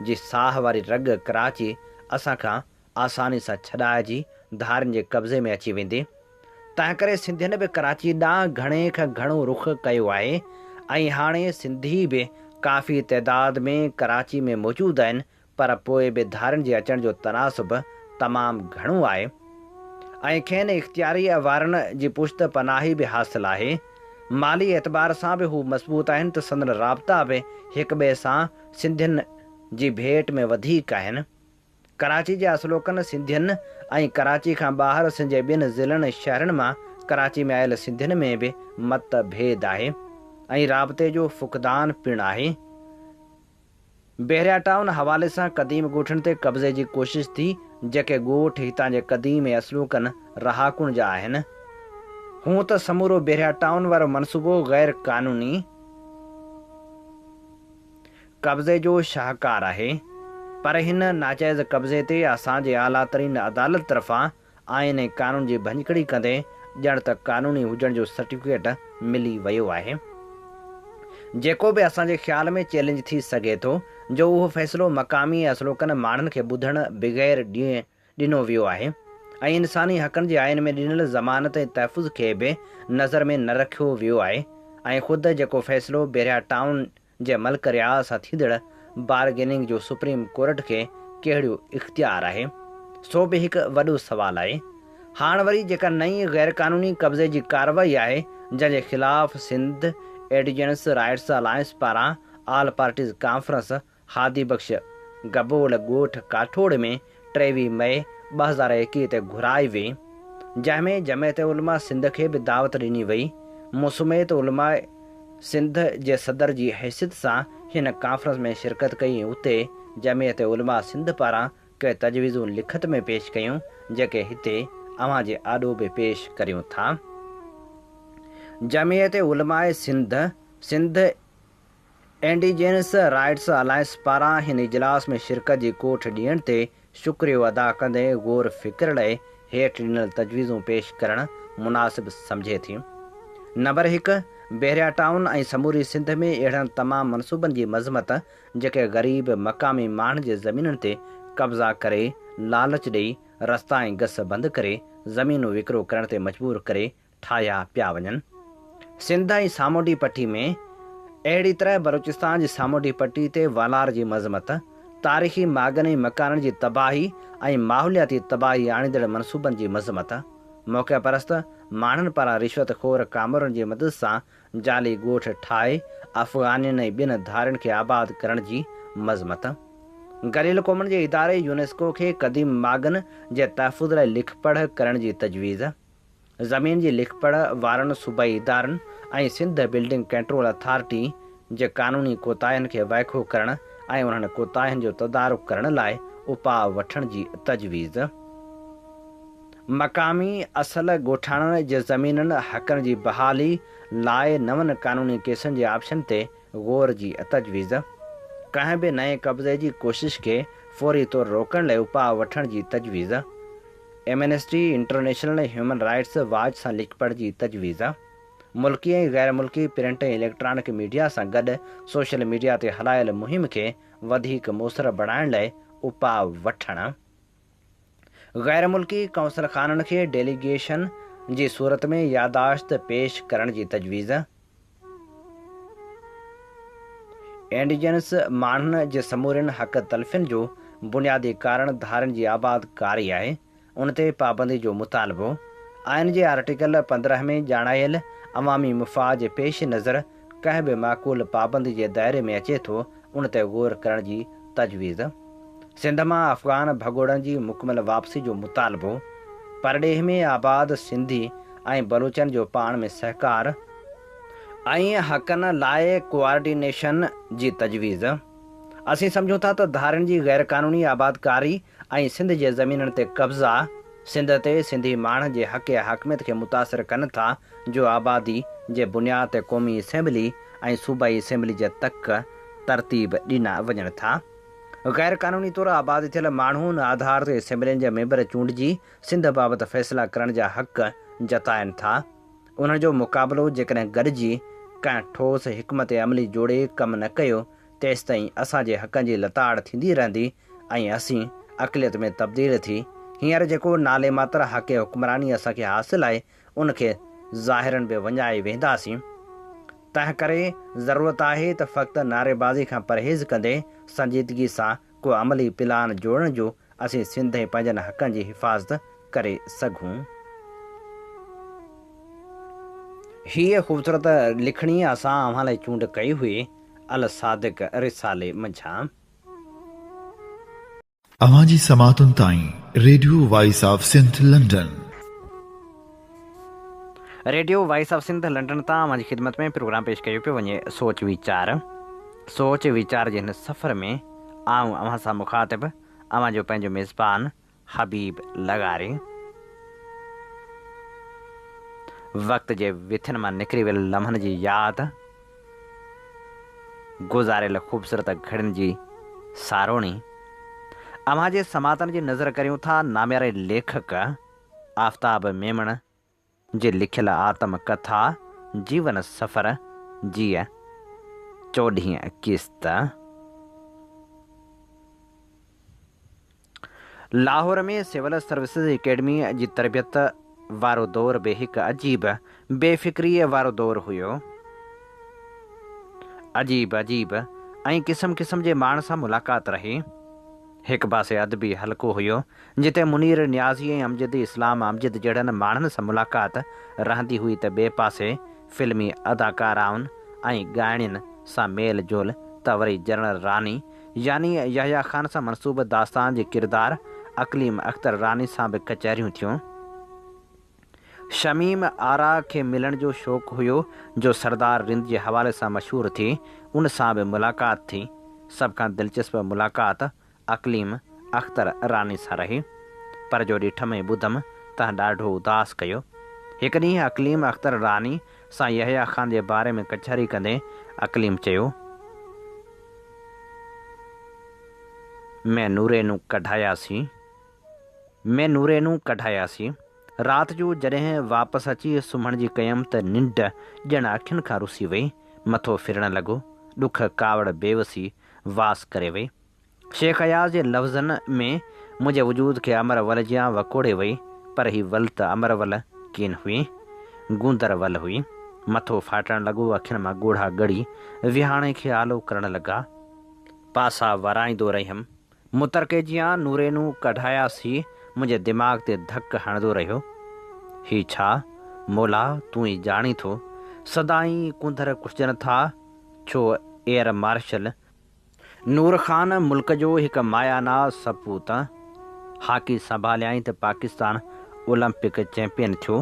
जी साह वारी रग कराची असां खां आसानी सां छॾाइजी धारियुनि जे कब्ज़े में अची वेंदी। तंहिं करे सिंधियुनि बि कराची ॾांहुं घणे खां घणो रुख़ कयो आहे ऐं हाणे सिंधी बि काफ़ी तइदाद में कराची में मौजूदु आहिनि, पर पोइ बि धारियुनि जे अचण जो तनासुब तमामु घणो आहे ऐं खेनि इख़्तियारी वारनि जी पुश्त पनाही बि हासिलु आहे। माली एतबार सां बि हू मज़बूत आहिनि त संदन राब्ता बि हिक ॿिए सां सिंधियुनि जी भेट में वधीक आहिनि। कराची जे असलोकनि सिंधियुनि ऐं कराची खां ॿाहिरि सिंध जे ॿिनि ज़िलनि शहरनि मां कराची में आयल सिंधियुनि में बि मतभेद आहे ऐं राब्ते जो फुक़दान पिणु आहे। बहरिया टाउन हवाले सां क़दीम ॻोठनि ते कब्ज़े जी कोशिशि थी, जेके ॻोठ हितां जे क़दीम असलूकनि रहाकुनि जा आहिनि। हूं त समूरो बहरिया टाउन वारो मनसूबो गैर क़ानूनी कब्ज़े जो शाहकार आहे, पर हिन नाजाइज़ कब्ज़े ते असांजे आला तरीन अदालत तरफ़ां आइन ऐं क़ानून जी भञकड़ी कंदे ॼण त क़ानूनी हुजण जो सर्टिफिकेट मिली वियो आहे। जेको बि असांजे ख़्याल में चैलेंज थी सघे थो जो उहो फ़ैसिलो मक़ामी असलोकनि माण्हुनि खे ॿुधण बग़ैर ॾिनो वियो आहे ऐं इंसानी हक़नि जे आइन में ॾिनल ज़मानत ऐं तहफ़ुज़ खे बि नज़र में न रखियो वियो आहे ऐं ख़ुदि जेको फ़ैसिलो बहरिया टाउन जे मल्क रियाज़ सां थींदड़ बारगेनिंग जो सुप्रीम कोर्ट खे कहिड़ो इख़्तियार आहे, सो बि हिकु वॾो सुवालु आहे। हाणे वरी जेका नई गैर क़ानूनी कब्ज़े जी कार्रवाई आहे जंहिंजे ख़िलाफ़ सिंध इंडिजिनस राइट्स अलायंस पारां ऑल पार्टीज़ कॉन्फ्रेंस हादी बख़्श गबोल ॻोठ काठोड़ में 23 मई 2021 ते घुराई वई, जंहिंमें जमियत उलमा सिंध खे बि दावत ॾिनी वई। मुसमेत उलमा सिंध जे सदर जी हैसियत सां हिन कॉन्फ्रेंस में शिरकत कई। उते जमियत उलमा सिंध पारां के तजवीज़ूं लिखत में पेश कयूं, जेके हिते अव्हां जे आॾो बि पेश करियूं था। जमियत उलमाए सिंध इंडिजिनस राइट्स अलायंस पारां हिन इजलास में शिरकत जी कोठ ॾियण ते शुक्रियो अदा कंदे गौर फ़िक्र लाइ हेठि ॾिनल तजवीज़ूं पेश करणु मुनासिब सम्झे थी। नंबर 1, बहरिया टाउन ऐं समूरी सिंध में अहिड़नि तमामु मनसूबनि जी मज़मत जेके ग़रीब मक़ामी माण्हुनि जे ज़मीनुनि ते कब्ज़ा करे लालच ॾेई रस्ता ऐं गस बंदि करे ज़मीनूं विकिरो करण ते मजबूर करे ठाहिया पिया वञनि। सिंध ऐं सामूंडी पट्टी में अहिड़ी तरह बलूचिस्तान जी सामूंडी पट्टी ते वालार जी मज़मत, तारीख़ी मागन ऐं मकाननि जी तबाही ऐं माहौलियाती तबाही आणींदड़ मनसूबनि जी मज़मत, मौक़े परस्त माण्हुनि पारां रिश्वत खोर कामरनि जी मदद सां जाली ॻोठ ठाहे अफ़गानियुनि ऐं ॿियनि धारियुनि खे आबाद करण जी मज़मत, गलील क़ौमनि जे इदारे यूनेस्को खे क़दीम मागन जे तहफ़ुज़ लाइ लिख पढ़ करण जी तजवीज़। ज़मीन जी लिख पढ़ वारनि सूबाई इदारनि ऐं सिंध बिल्डिंग कंट्रोल अथॉरिटी जे क़ानूनी कोताहियुनि खे वाइखो करण ऐं उन्हनि कोताहियुनि जो तदारुक करण लाइ उपाउ वठण जी तजवीज़। मक़ामी असल ॻोठाणनि जे ज़मीननि हक़नि जी बहाली लाइ नवनि क़ानूनी केसनि जे ऑप्शन ते ग़ौर जी तजवीज़। कंहिं बि नए कब्ज़े जी कोशिश खे फौरी तौरु रोकण लाइ उपाउ वठण जी तजवीज़। Amnesty international human rights watch सां लिख पढ़ जी तजवीज़। मुल्की ऐं गैर मुल्की प्रिंट ऐं इलेक्ट्रॉनिक मीडिया सां गॾु सोशल मीडिया ते हलायल मुहिम खे वधीक मुयसर बणाइण लाइ उपाउ वठणु। गैर मुल्की कौंसल खाननि खे डेलीगेशन जी सूरत में यादाश्त पेश करण जी तजवीज़। इंडिजनस माण्हुनि जे समूरनि हक़ तलफ़िन जो बुनियादी कारण धारनि जी आबादकारी आहे, उन ते पाबंदी जो मुतालबो। आइन जे आर्टिकल 15 में ॼाणायल अवामी मुफ़ाद जे पेश नज़र कंहिं बि माक़ूल पाबंदी जे दायरे में अचे थो, उन ते ग़ौर करण जी तजवीज़। सिंध मां अफ़गान भगोड़नि जी मुकमल वापसी जो मुतालबो। परॾेह में आबाद सिंधी ऐं बलूचनि जो पाण में सहकार ऐं हक़नि लाइ कोआर्डिनेशन जी तजवीज़। असीं सम्झूं था त धारनि जी गैर क़ानूनी आबादकारी ऐं सिंध जे ज़मीननि ते कब्ज़ा सिंध ते सिंधी माण्हुनि जे हक़ ऐं हक़मियत खे मुतासिर कनि था, जो आबादी जे बुनियाद ते क़ौमी असेंबली ऐं सूबाई असेंबली जे तक तरतीब ॾिना वञनि था। गैर क़ानूनी तौरु आबाद थियल माण्हू उन आधार ते असेंबलियुनि जा मेंबर चूंडिजी सिंध बाबति फ़ैसिला करण जा हक़ जताइनि था। उन्हनि जो मुक़ाबिलो जेकॾहिं गॾिजी कंहिं ठोस हिकमत अमली जोड़े कमु न कयो, तेसिताईं असांजे हक़नि जी लताड़ थींदी रहंदी ऐं असीं अक़लियत में तब्दील थी हींअर जेको नाले मात्र हक़ हुक्मरानी असांखे हासिलु आहे, उनखे ज़ाहिरनि बि वञाए वेंदासीं। तंहिं करे ज़रूरत आहे त फ़क़्ति नारेबाज़ी खां परहेज़ कंदे संजीदगी सां को अमली प्लान जोड़ण जो असीं सिंध ऐं पंहिंजनि हक़नि जी हिफ़ाज़त करे सघूं। हीअ ख़ूबसूरत लिखणी असां अव्हां लाइ चूंड कई हुई अल सादिक रिसाले मंझां। अव्हां जी समातुनि ताईं radio voice of Sindh London. Radio voice of Sindh London तां अव्हां जी ख़िदमत में प्रोग्राम पेश कयो पियो वञे सोच वीचार। सोच वीचार जे हिन सफ़र में आऊं अव्हां सां मुखातिब अव्हां जो पंहिंजो मेज़बान हबीब लगारे। वक़्त जे विथिन मां निकिरी वियल लम्हनि जी यादि, गुज़ारियल ख़ूबसूरत घड़ियुनि जी सारोणी। अव्हां जे समातनि जी नज़र करियूं था नाम्यारे लेखक आफ़ताब मेमण जे लिखियल आत्म कथा जीवन सफ़र जी 14हीं किस्त। लाहौर में सिविल सर्विसिज अकेडमी जी तरबियत वारो दौर बि हिकु अजीब बेफ़िक्रीअ वारो दौर हुयो। अजीब ऐं क़िस्म क़िस्म जे माण्हुनि सां मुलाक़ात रही। हिकु पासे अदबी हल्को हुयो जिते मुनीर न्याज़ी ऐं अमजद इस्लाम अमजद जहिड़नि माण्हुनि सां मुलाक़ात रहंदी हुई, त ॿिए पासे फिल्मी अदाकाराउनि ऐं ॻाइणियुनि सां मेल जोल त वरी जनरल रानी यानी यहया ख़ान सां मनसूब दास्तान जे किरदार अकलीम अख्तर रानी सां बि कचहरियूं थियूं। शमीम आरा खे मिलण जो शौक़ु हुयो जो सरदार रिंद जे हवाले सां मशहूरु थी, उन सां बि मुलाक़ात थी। सभ खां दिलचस्प मुलाक़ात अकलीम अख्तर रानी सां रही, पर जो ॾिठम ऐं ॿुधम त ॾाढो उदास कयो। हिकु ॾींहुं अकलीम अख्तर रानी सां यहया ख़ान जे बारे में कचहरी कंदे अकलीम चयो, मैं नूरेनू कढायासीं। राति जो जॾहिं वापसि अची सुम्हण जी कयमि त निंड ॼण अखियुनि खां रुसी वई, मथो फिरणु लॻो, ॾुख कावड़ बेवसी वास करे वई। शेख अयाज़ जे लफ़्ज़नि में मुंहिंजे वजूद खे अमरवल जियां वकोड़े वई, पर ही वल त अमरवल कीन हुई, गूंदर वल हुई। मथो फाटणु लॻो, अखियुनि मां ॻोढ़ा ॻड़ी विहाणे खे आलो करणु लॻा। पासा वराईंदो रहियमि, मुतरके जियां नूरेनू कढायासीं मुंहिंजे दिमाग़ ते धक हणंदो रहियो। ही छा मौला, तूं ई ॼाणी थो, सदाईं कुंदर कुझजनि था, छो एयर मार्शल नूर ख़ान मुल्क जो हिकु मायानाज़ सपूत हॉकी संभालियाईं त पाकिस्तान ओलंपिक चैंपियन थियो।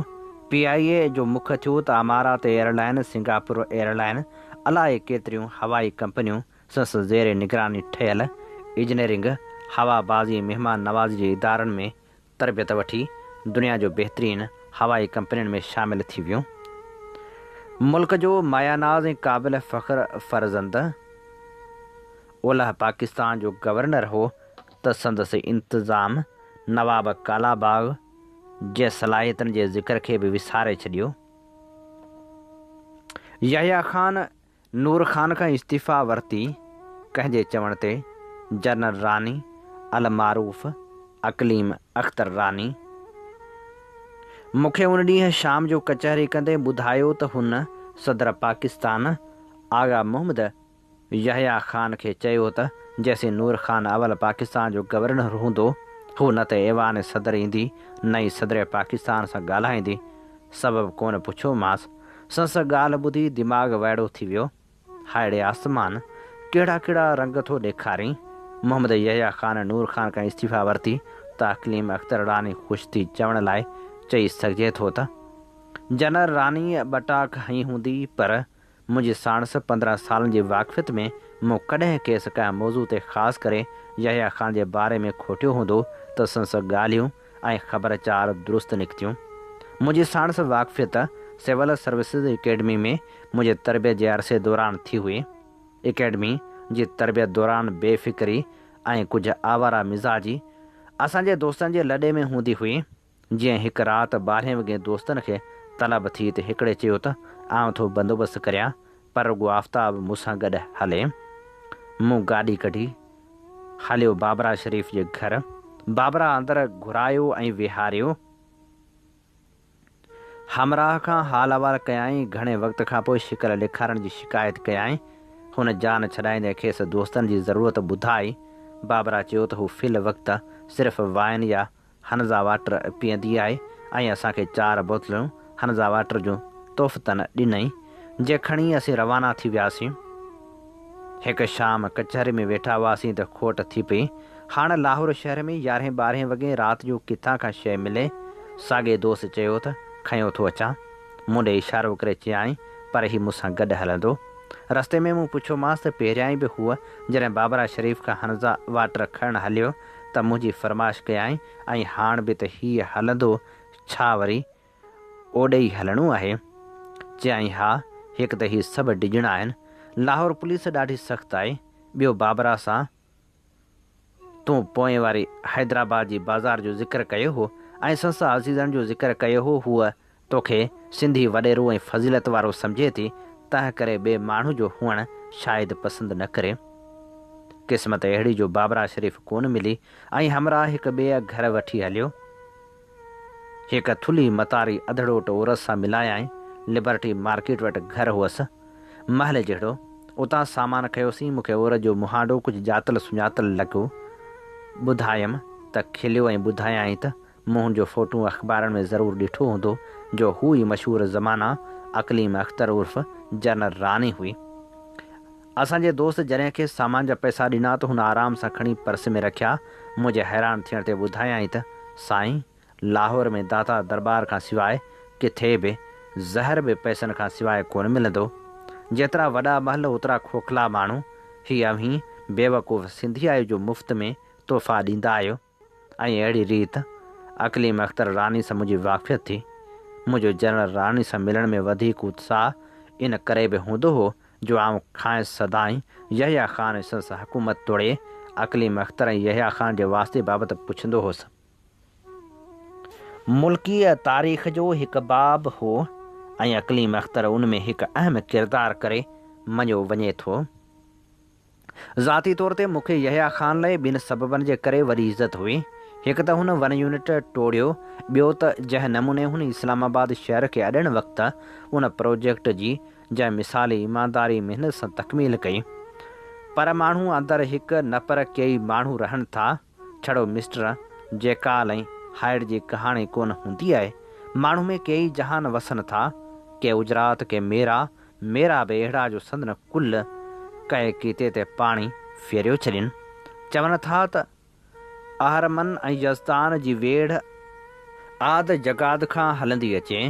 PIA जो मुख्य थियो त अमारात एयरलाइन, सिंगापुर एयरलाइन, अलाए केतिरियूं हवाई कंपनियूं संस ज़ेर निगरानी ठहियल इंजीनियरिंग, हवाबाज़ी, महिमान नवाज़ी जे इदारनि में तरबियत वठी दुनिया जो बहितरीन हवाई कंपनियुनि में शामिल थी वियूं। मुल्क जो मायानाज़ ऐं क़ाबिल फ़ख्र फ़र्ज़ंद ओलह पाकिस्तान जो गवर्नर हो त संदसि इंतज़ाम नवाब कालाबाग जे सलाहियतनि जे ज़िक्र खे बि विसारे छॾियो। यहया ख़ान नूर ख़ान खां इस्तीफ़ा वरिती। कंहिंजे चवण ते जनरल रानी अल मारूफ़ अकलीम अख्तर रानी मूंखे उन ॾींहुं शाम जो कचहरी कंदे ॿुधायो त हुन सदर पाकिस्तान आगा मोहम्मद यहया ख़ान खे चयो त जेसीं नूर ख़ान अवल पाकिस्तान जो गवर्नर हूंदो, हू न त ऐवान सदर ईंदी न ई सदर पाकिस्तान सां ॻाल्हाईंदी। सबबु कोन पुछियोमांसि। संस ॻाल्हि ॿुधी दिमाग़ वाइड़ो थी वियो। हाइड़े आसमान, कहिड़ा कहिड़ा रंग थो ॾेखारीं। मोहम्मद यहया ख़ान नूर ख़ान खां इस्तीफ़ा वरिती त अकलीम अख्तर रानी ख़ुशि थी चवण लाइ चई सघिजे थो त जनरल रानी ॿटाक हई हूंदी, पर मुंहिंजी साणस 15 सालनि जी वाक़फ़ियत में मूं कॾहिं केस कंहिं मौज़ू ते ख़ासि करे यहया ख़ान जे बारे में खोटियो हूंदो त संस ॻाल्हियूं ऐं ख़बरचार दुरुस्त निकितियूं। मुंहिंजी साणस वाक़फ़ियत सिविल सर्विसिज़ अकेडमी में मुंहिंजे तरबियत जे अरसे दौरान थी हुई। अकेडमी जी तरबियत दौरान बेफ़िक्री ऐं कुझु आवारा मिज़ाजी असांजे दोस्तनि जे लॾे में हूंदी हुई। जीअं हिकु राति 12 वॻे दोस्तनि खे तलब थी त हिकिड़े चयो त आउं थो बंदोबस्तु करियां, पर रुॻो आफ़्ताब मूंसां गॾु हले। मूं गाॾी कढी हलियो बाबरा शरीफ़ जे घर। बाबरा अंदरि घुरायो ऐं विहारियो। हमराह खां हाल अहवाल कयाईं। घणे वक़्त खां पोइ शिकल ॾेखारण जी शिकायत कयाईं। हुन जान छॾाईंदे खेसि दोस्तनि जी ज़रूरत ॿुधाई। बाबरा चयो त हू फ़िल वक़्तु सिर्फ़ु वाइन या हनज़ा वाटर पीअंदी आहे ऐं असांखे 4 बोतलूं हनज़ा वाटर जूं तोहफ़तन ॾिनई, जे खणी असीं रवाना थी वियासीं। हिकु शाम कचहरी में वेठा हुआसीं त खोट थी पई। हाणे लाहौर शहर में 11-12 वॻे राति जो किथां खां शइ मिले। साॻे दोस्त चयो त खयों थो अचां। मूं ॾे इशारो करे चयाईं, पर ही मूंसां गॾु हलंदो। रस्ते में मूं पुछियोमांसि त पहिरियां ई बि हूअ जॾहिं बाबरा शरीफ़ खां हनज़ा वाटर खणणु हलियो त मुंहिंजी फरमाइश कयाईं, ऐं हाणे बि त हीअ हलंदो, छा वरी ओॾे ई हलणो आहे? चयाईं, हा, हिकु त हीअ सभु डिॼणा आहिनि। लाहौर पुलिस ॾाढी सख़्तु आहे। ॿियो बाबरा सां तूं पोएं वारी हैदराबाद जी बाज़ार जो ज़िक्र कयो हो ऐं संसा अज़ीज़नि जो ज़िक्र कयो हो। हूअ तोखे सिंधी वॾेरो ऐं फज़ीलत वारो सम्झे थी, तंहिं करे ॿिए माण्हू जो हुअणु शायदि पसंदि न करे। क़िस्मत अहिड़ी जो बाबरा शरीफ़ कोन मिली ऐं हमरा हिकु ॿिए घर वठी हलियो। हिकु थुली मतारी अधड़ोट औरत सां मिलायाईं। लिबर्टी मार्केट वटि घर हुअसि, महल जहिड़ो। उतां सामान खयोसीं। मूंखे औरत जो मुहांडो कुझु जातल सुञातल लॻो। ॿुधायमि त खिलियो ऐं ॿुधायाईं त मूं हुनजो फ़ोटू अख़बारनि में ज़रूरु ॾिठो हूंदो, जो हू ई मशहूरु ज़माना अकलीम अख्तर उर्फ़ जनरल रानी हुई। असांजे दोस्त जॾहिं खे सामान जा पैसा ॾिना त हुन आराम सां खणी पर्स में रखिया। मुंहिंजे हैरान थियण ते ॿुधायाईं त साईं, लाहौर में दाता दरबार खां सवाइ किथे बि ज़हर बि पैसनि खां सवाइ कोन मिलंदो। जेतिरा वॾा महल ओतिरा खोखला माण्हू। हीअ अव्हीं बेवकूफ़ सिंधी आहियो जो मुफ़्त में तोहफ़ा ॾींदा आहियो। ऐं अहिड़ी रीति अकलीम अख्तर रानी सां मुंहिंजी वाक़फ़ियत थी। मुंहिंजो जनरल रानी सां मिलण में वधीक उत्साह इन करे बि हूंदो हो जो आउं खांइसि सदाईं यहया ख़ान संस हुकूमत तोड़े अकलीम अख्तर ऐं यहया ख़ान जे वास्ते बाबति पुछंदो हुउसि। मुल्की तारीख़ जो हिकु बाब हो ऐं अकलीम अख्तर उन में हिकु अहम किरदारु करे मञियो वञे थो। ज़ाती तौर ते मूंखे यहया ख़ान लाइ ॿिनि सबबनि जे करे वॾी इज़त हुई। हिकु त हुन वन यूनिट टोड़ियो, ॿियो त जंहिं नमूने हुन इस्लामाबाद शहर खे अॾण वक़्तु उन प्रोजेक्ट जी जंहिं मिसाली ईमानदारी महिनत सां तकमील कई। पर माण्हू अंदरि हिकु न पर कई माण्हू रहनि था। छड़ो मिस्टर जेकाल ऐं हाइड जी कहाणी कोन हूंदी आहे। माण्हू में कई जहान वसनि था, के उजरात, के मेरा बि अहिड़ा जो संदन कुल कए कीते ते पाणी फेरियो छॾिन, चवनि था त आहरमन ऐं यज़दान जी वेढ़ आद जगाद खां हलंदी अचे।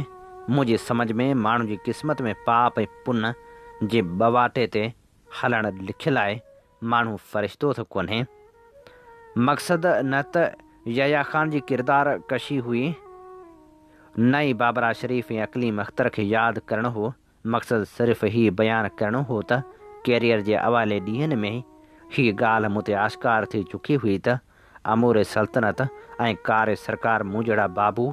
मुंहिंजी सम्झ में माण्हू जी क़िस्मत में पाप ऐं पुन जे बवाटे ते हलणु लिखियलु आहे। माण्हू फ़रिश्तो त कोन्हे। मक़सदु न त यहया ख़ान जी किरदार कशी हुई, न ई बाबरा शरीफ़ ऐं अक़लीम अख़्तर खे यादि करणु हो। मक़सदु सिर्फ़ु ही बयानु करणो हो त कैरियर जे अवाले ॾींहंनि में ही ॻाल्हि मूं ते आश्कार थी चुकी हुई त अमूर सल्तनत ऐं कार सरकार मूं जहिड़ा बाबू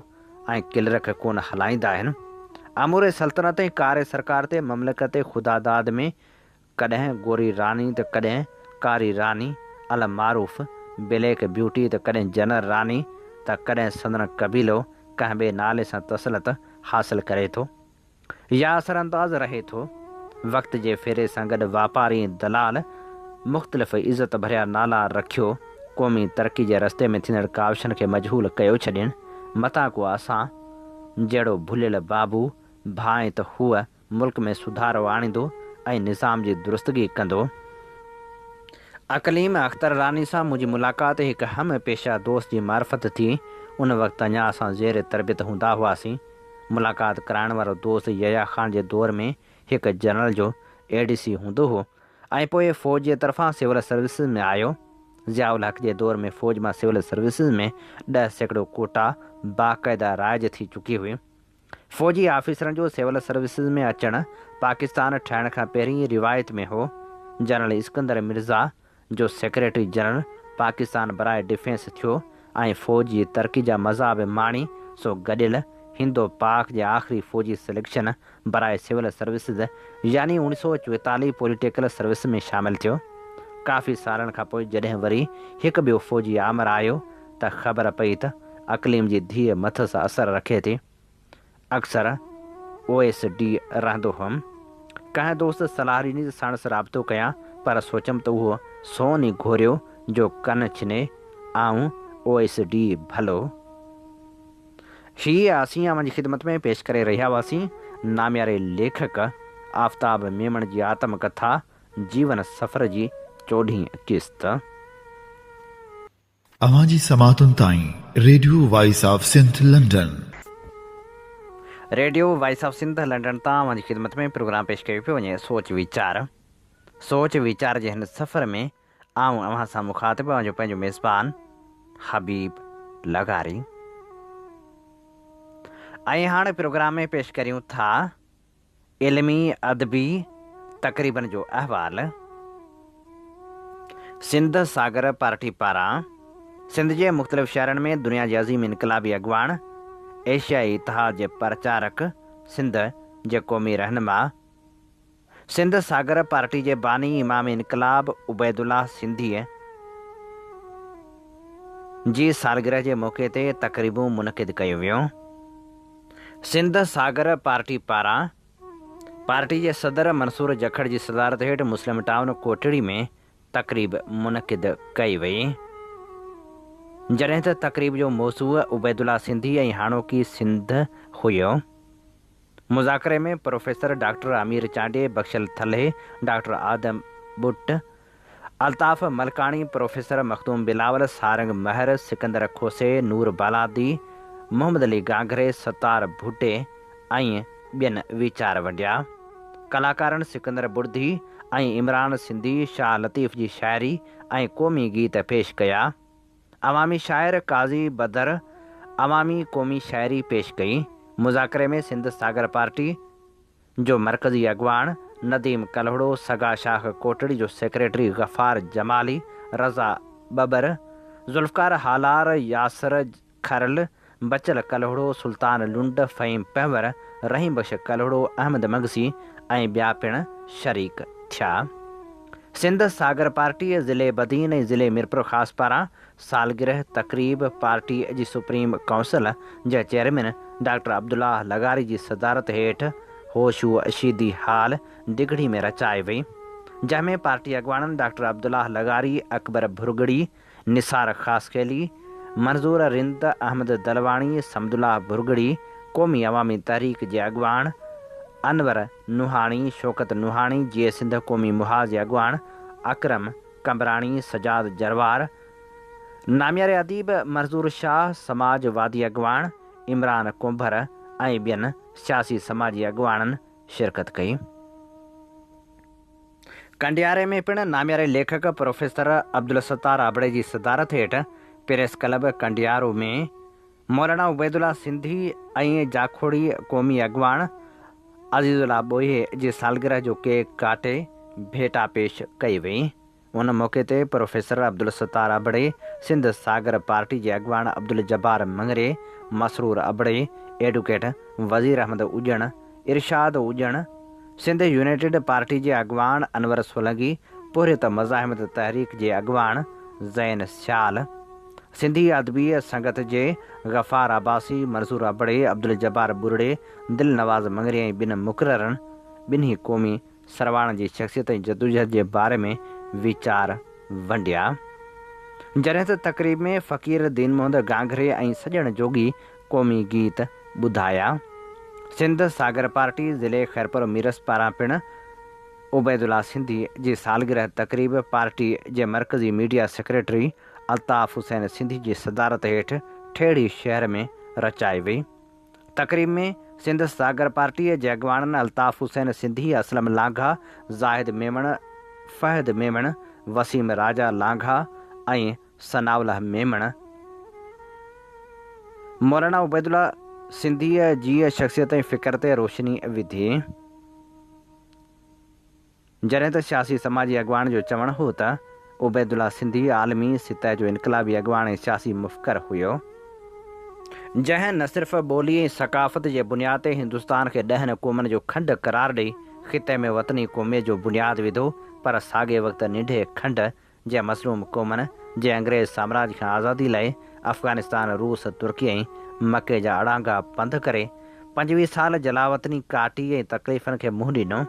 ऐं किलरख कोन हलाईंदा आहिनि। अमूर सल्तनत ऐं कार सरकार ते ममलकत ख़ुदादाद में कॾहिं गोरी रानी त कॾहिं कारी रानी अल मारूफ़ ब्लैक ब्यूटी त कॾहिं जनर रानी त कॾहिं संदन कबीलो कंहिं ॿिए नाले सां तसलत हासिल करे थो या असरअंदाज़ रहे थो। वक़्त जे फेरे सां गॾु वापारी दलाल मुख़्तलिफ़ इज़त भरिया नाला रखियो, क़ौमी तरक़ी जे रस्ते में थींदड़ काविशनि खे मजहूल कयो छॾिन। मथां को असां जहिड़ो भुलियल बाबू भाए त हूअ मुल्क में सुधारो आणींदो ऐं निज़ाम जी दुरुस्तगी कंदो। अक़लीम अख़्तर रानी सां मुंहिंजी मुलाक़ात हिकु हम पेशा दोस्त जी मार्फत थी। उन वक़्तु अञा असां ज़ेर तरबियत हूंदा हुआसीं। मुलाक़ात कराइण वारो दोस्त यहया ख़ान जे दौर में हिकु जनरल जो ADC हूंदो हो ऐं पोइ फ़ौज जे तरफ़ां सिविल सर्विसिस में आयो। ज़ियाउल हक़ जे दौर में फ़ौज मां सिविल सर्विसिस में 10% कोटा बाक़ाइदा राइज थी चुकी हुई। फ़ौजी ऑफिसरनि जो सिविल सर्विसिस में अचणु पाकिस्तान ठहिण खां पहिरीं रिवायत में हो। जनरल इस्कंदर मिर्ज़ा जो सेक्रेटरी जनरल पाकिस्तान बराए डिफेंस थियो ऐं फ़ौज जी तरक़ी जा मज़ाब माणी सो गॾियल हिंदो पाक जे आख़िरी फ़ौजी सिलेक्शन बराए सिविल सर्विसिस यानी 1944 पॉलिटिकल सर्विस में शामिलु थियो। काफ़ी सालनि खां पोइ जॾहिं वरी हिकु ॿियो फ़ौजी आमर आयो त ख़बर पई त अक़लीम जी धीअ मथस असरु रखे थी। अक्सर OSD रहंदो हुअमि। कंहिं दोस्त सलाह ॾिनी त साणुसि राबितो कयां, पर सोचमि त उहो सोन ई घोरियो जो कन छिने ऐं OSD भलो। हीअ असीं अवां जी ख़िदमत में पेश करे रहिया हुआसीं नामियारे लेखक आफ़ताब मेमण जी आत्मकथा जीवन सफ़र जी 14हीं क़िस्त। अवां जी समातुनि ताईं radio voice of Sindh London. Radio voice of Sindh London तां अवां जी ख़िदमत में प्रोग्राम पेश कयो पियो वञे सोच वीचार जे हिन सफ़र में आऊं अव्हां सां मुखातिब जो पंहिंजो मेज़बान हबीब लगारी। ऐं हाणे प्रोग्राम में पेश करियूं था इल्मी अदबी तक़रीबन जो अहवाल। सिंध सागर पार्टी पारां सिंध जे मुख़्तलिफ़ शहरनि में दुनिया जे अज़ीम इनक़लाबी अॻवान एशियाई इतिहाद जे प्रचारक सिंध जे क़ौमी रहनुमा सिंध सागर पार्टी जे बानी इमाम इनक़लाब उबैदुल्लाह सिंधीअ जी सालगिरह जे मौक़े ते तक़रीबूं मुनक़िद कयो वियो। सिंध सागर पार्टी पारां पार्टी जे सदर मंसूर जखड़ जी सदारत हेठि मुस्लिम टाउन कोटड़ी में तक़रीब मुनक़िद कई वई, जॾहिं त तक़रीब जो मौज़ू उबैदुल्लाह सिंधी ऐं हाणोकी सिंध हुयो। मुज़ाकरे में प्रोफेसर डॉक्टर अमीर चांडे, बख्शल थल्हे, डॉक्टर आदम बुट, अल्ताफ़ मलकाणी, प्रोफेसर मखदूम बिलावल, सारंग महर, सिकंदर खोसे, नूर बालादी, मोहम्मद अली गांगरे, सतार भुटे ऐं ॿियनि वीचार वंडिया। कलाकारनि सिकंदर बुर्दी ऐं इमरान सिंधी शाह लतीफ़ जी शाइरी ऐं क़ौमी गीत पेश कया। अवामी शाइर काज़ी बदर अवामी क़ौमी शाइरी पेश कई। मुज़ाकरे में सिंध सागर पार्टी जो मरकज़ी अॻवान नदीम कलहड़ो, सगा शाह कोटड़ी जो सेक्रेटरी गफ़ार जमाली, रज़ा बबर, ज़ुल्फ़कार हालार, यासर खरल, बचल कलहड़ो, सुल्तान लुंड, फ़हीम पहवर, रहीम बख्श कलहड़ो, अहमद मगसी ऐं ॿिया पिणु शरीक थिया। सिंध सागर पार्टी ज़िले बदीन ऐं ज़िले मिरपुर ख़ासि पारां सालगिरह तक़रीब पार्टी जी सुप्रीम काउंसिल जे चेयरमैन डॉक्टर अब्दुल्लाह लगारी जी सदारत हेठि होशू अशीदी हाल दिगड़ी में रचाई वई, जंहिंमें पार्टी अॻवाननि डॉक्टर अब्दुल्लाह लगारी, अकबर भुरगड़ी, निसार ख़ासखेली, मंज़ूर रिंद, अहमद दलवाणी, समदुल्लाह भुरगड़ी, क़ौमी अवामी तहरीक जे अॻवान अनवर नुहाणी, शौकत नुहाणी, जीअं सिंध क़ौमी मुहाज़ जे अॻवान अकरम कमराणी सजाद जरवार, नामियारे अदीब मज़दूर शाह, समाजवादी अॻवान इमरान कुंभर ऐं ॿियनि सियासी समाजी अॻवाननि शिरकत कई। कंडियारे में पिणु नामियारे लेखक प्रोफेसर अब्दुल सत्तार आबड़े जी सदारत हेठि प्रेस क्लब कंडियारो में मौलाना उबैदुल्ला सिंधी ऐं जाखोड़ी क़ौमी अॻवान अज़ीज़ुल्ला ॿोहे जी सालगिरह जो केक काटे भेटा पेश कई वई। उन मौक़े ते प्रोफेसर अब्दुल सत्तार आबड़े, सिंध सागर पार्टी जे अॻवान अब्दुल जब्बार मंगरे, मसरूर आबड़े, एडवोकेट वज़ीर अहमद उॼण, इरशाद उॼण, सिंध यूनाइटेड पार्टी जे अॻवान अनवर सोलंगी, पुरहित मज़ाहिमत तहरीक जे अॻवान ज़ैन स्याल, सिंधी अदबी संगत जे गफ़ार अब्बासी, मंसूर आबड़े, अब्दुल जब्बार बुरड़े, दिल नवाज़ मंगरी ऐं ॿिनि मुक़ररनि ॿिन्ही क़ौमी सरवाण जी शख़्सियत ऐं जदोजहद जे बारे में वीचार वंडिया। जॾहिं त तक़रीब में फ़क़ीर दीन मोहम्मद गांघरे ऐं सॼण जोगी क़ौमी गीत ॿुधाया। सिंध सागर पार्टी ज़िले ख़ैरपुर मीरस पारां पिणु उबैदुल्ला सिंधी जी सालगिरह तक़रीब पार्टी जे मरकज़ी मीडिया सेक्रेटरी अल्ताफ़ हुसैन सिंधी जी सदारत हेठि ठेड़ी शहर में रचाई वई। तक़रीब में सिंध सागर पार्टीअ जे अॻवाननि अल्ताफ़ हुसैन सिंधी, असलम लांघा, ज़ाहिद मेमण, फ़हद मेमण, वसीम राजा लांघा ऐं सनाउल्लाह मेमण मौलाना उबैदुल्ला सिंधीअ जी शख़्सियत ऐं फ़िक्र ते रोशनी विधी। जॾहिं त सियासी समाजी अॻवान जो चवणु हो त उबैदुल्ला सिंधी आलमी सितह जो इनकलाबी अॻवान ऐं सियासी मुफ़कर हुयो, जंहिं न सिर्फ़ ॿोली ऐं सक़ाफ़त जे बुनियाद ते हिंदुस्तान खे 10 क़ौमनि जो खंडु करार ॾेई ख़िते में वतनी क़ौमियत जो बुनियाद विधो, पर साॻे वक़्तु निंढे खंड जे मज़लूम क़ौमनि जे अंग्रेज़ साम्राज खां आज़ादी लाइ अफ़गानिस्तान, रूस, तुर्की ऐं मके जा अड़ांगा पंध करे 25 साल जलावतनी काटी ऐं तकलीफ़ुनि खे मुंहुं ॾिनो।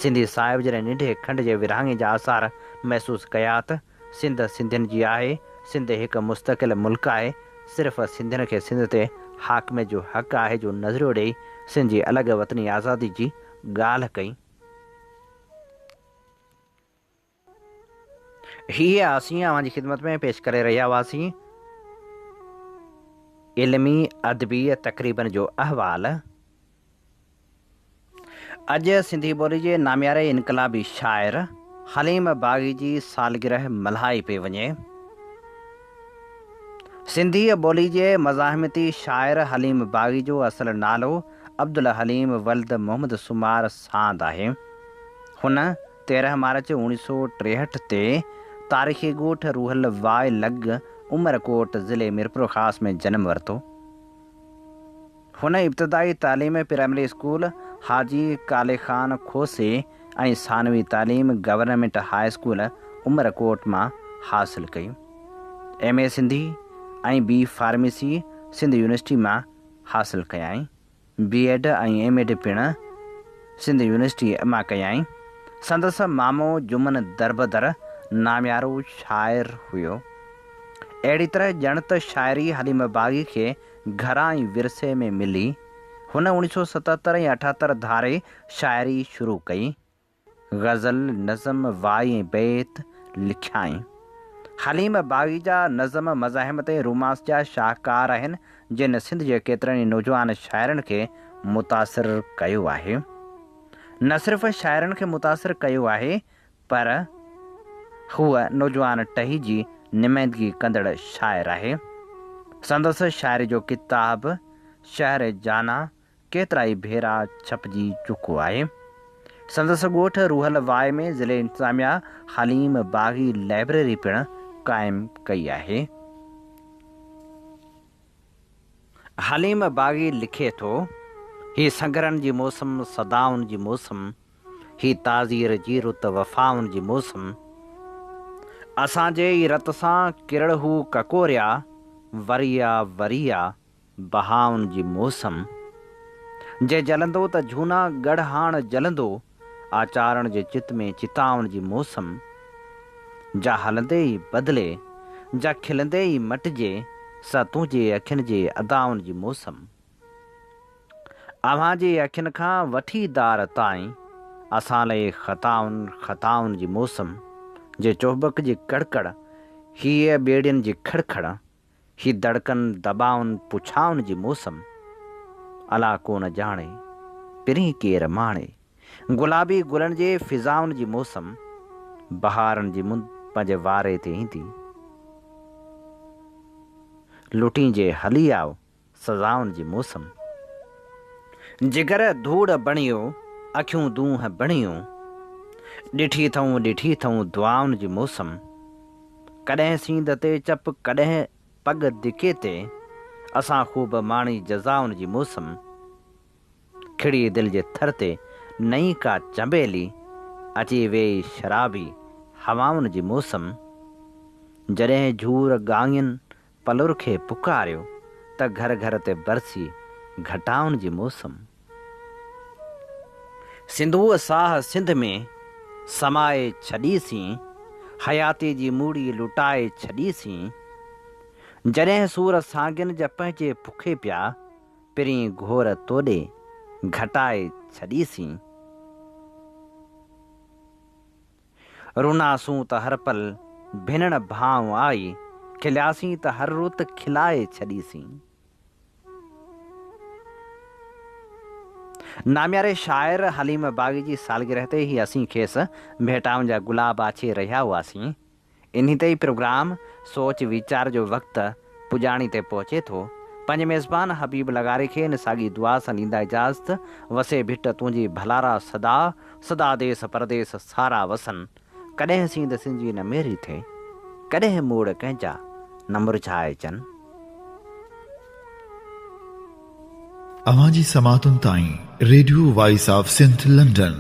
सिंधी साहिब जॾहिं निंढे खंड जे विरहाङे जा आसार महसूसु कया त सिंध सिंधियुनि जी आहे, सिंध हिकु मुस्तक़िल मुल्क आहे, सिर्फ़ सिंधियुनि खे सिंध ते हाकमे जो हक़ आहे जो नज़रियो ॾेई सिंध जी अलॻि वतनी आज़ादी जी ॻाल्हि कई। हीअ असीं अव्हांजी ख़िदमत में पेश करे रहिया हुआसीं इल्मी अदबी तक़रीबनि जो अहवाल। अॼु सिंधी ॿोली जे नामियारे इनकलाबी शाइर हलीम बाग़ी जी सालगिरह मल्हाई पई वञे। सिंधी ॿोली जे मज़ाहिमती शाइर हलीम बाग़ी जो असुलु नालो अब्दुल हलीम वल्द मोहम्मद सुमार सांद आहे। हुन 13 मार्च 1963 ते तारीख़ी ॻोठ रूहल वाय लॻ उमरकोट ज़िले मीरपुर ख़ास में जनमु वरितो। हुन इब्तिदाई तालीम प्राइमरी स्कूल हाजी काले ख़ान खोसे ऐं सानवी तालीम गवर्नमेंट हाई स्कूल उमरकोट मां हासिलु कई। MA सिंधी ऐं B फार्मेसी सिंध यूनिवर्सिटी मां हासिलु कयाई। B.Ed ऐं M.Ed पिणु सिंध यूनिवर्सिटी मां कयाई। संदसि मामो जुमन दरबदर नामियारो शाइर हुयो। अहिड़ी तरह ॼण त शाइरी हलीम बाग़ी खे घरां ई विरसे में मिली। हुन 1977 ऐं 78 धारे शाइरी शुरू कई। ग़ज़ल, नज़म, वाई ऐं बैत लिखियाई। हलीम बाग़ी जा नज़म मज़ाहिमत ऐं रोमांस जा शाहकार आहिनि, जिन सिंध जे केतिरनि ई नौजवान शाइरनि खे मुतासिर कयो आहे। न सिर्फ़ु शाइरनि खे मुतासिर कयो आहे, पर हूअ नौजवान टही जी नुमाइंदगी कंदड़ शाइर आहे। संदसि शाइरी जो किताब शहर जाना केतिरा ई भेरा छपजी चुको आहे। संदसि ॻोठ रूहल वाय में ज़िले इंतिज़ामिया हलीम बाग़ी लाइब्रेरी पिणु क़ाइमु कई आहे। हलीम बाग़ी लिखे थो, ही संगरनि जी मौसम, सदाउनि जी मौसम, ही ताज़ीर जी रुत, वफ़ाउनि जी मौसम। असांजे ई रत सां किरड़ हू ककोरिया, वरिया वरिया बहाउनि जी मौसम। जे जलंदो त झूना गढ़ हाण जलंदो, आचारण जे चित में चिताउनि जी मौसम। जा हलंदे ई बदिले, जा खिलंदे ई मटिजे, सा तुंहिंजे अखियुनि जे अदाउनि जी मौसम। अव्हां जे अखियुनि खां वठी दार ताईं, असां लाइ ख़ताउनि जी मौसम। जे चोबक जी कड़कड़, हीअ ॿेड़ियुनि जी खड़खड़, ही दड़कनि दॿाउनि पुछाउनि जी मौसम, अला कोन ॼाणे पिरीं केरु माणे, गुलाबी गुलनि जे फिज़ाउनि जी मौसम, बहारनि जी मुंद पंहिंजे वारे ते ईंदी, लुटी जे हली आयो सज़ाउनि जी मौसम, जिगर धूड़ बणियो अखियूं दूंहं बणियूं, ॾिठी अथऊं दुआउनि जी मौसम, कॾहिं सींद ते चप कॾहिं पग दिके ते, असां ख़ूब माणी जज़ाउनि जी मौसम, खिड़ी दिलि जे थर ते नई का चंबेली, अची वेई शराबी हवाउनि जी मौसम, जॾहिं झूर गांगियुनि पलुर खे पुकारियो त घर घर ते बरसी घटाउनि जी मौसम, सिंधूअ साह सिंध में समाए छॾीसीं, हयाती जी मूड़ी लुटाए छॾीसीं, जॾहिं सूर सागियुनि जा पंहिंजे पुखे पिया, पिरीं घोर तोॾे घटाए छॾीसीं, रुनासूं त हर पल भिनण भाव आई, खिलियासीं त हर रुत खिलाए छॾीसीं। नाम्यारे शाइर हलीम बाग़ी जी सालगिरह ते ही असीं खेसि भेटाउनि जा गुलाब आछे रहिया हुआसीं। इन्ही ते ई प्रोग्राम सोच वीचार जो वक़्तु पुॼाणी ते पहुचे थो। पंहिंजे मेज़बान हबीब लगारे खे इन साॻी दुआ सां ॾींदा इजाज़त। वसे भिट तुंहिंजी भलारा सदा, सदा देस परदेस सारा वसन, कॾहिं सींद सिंजी न मेरी थिए, कॾहिं मोड़ कंहिंजा न मुरझाए चन। अवां जी समातुनि ताईं radio voice of Sindh London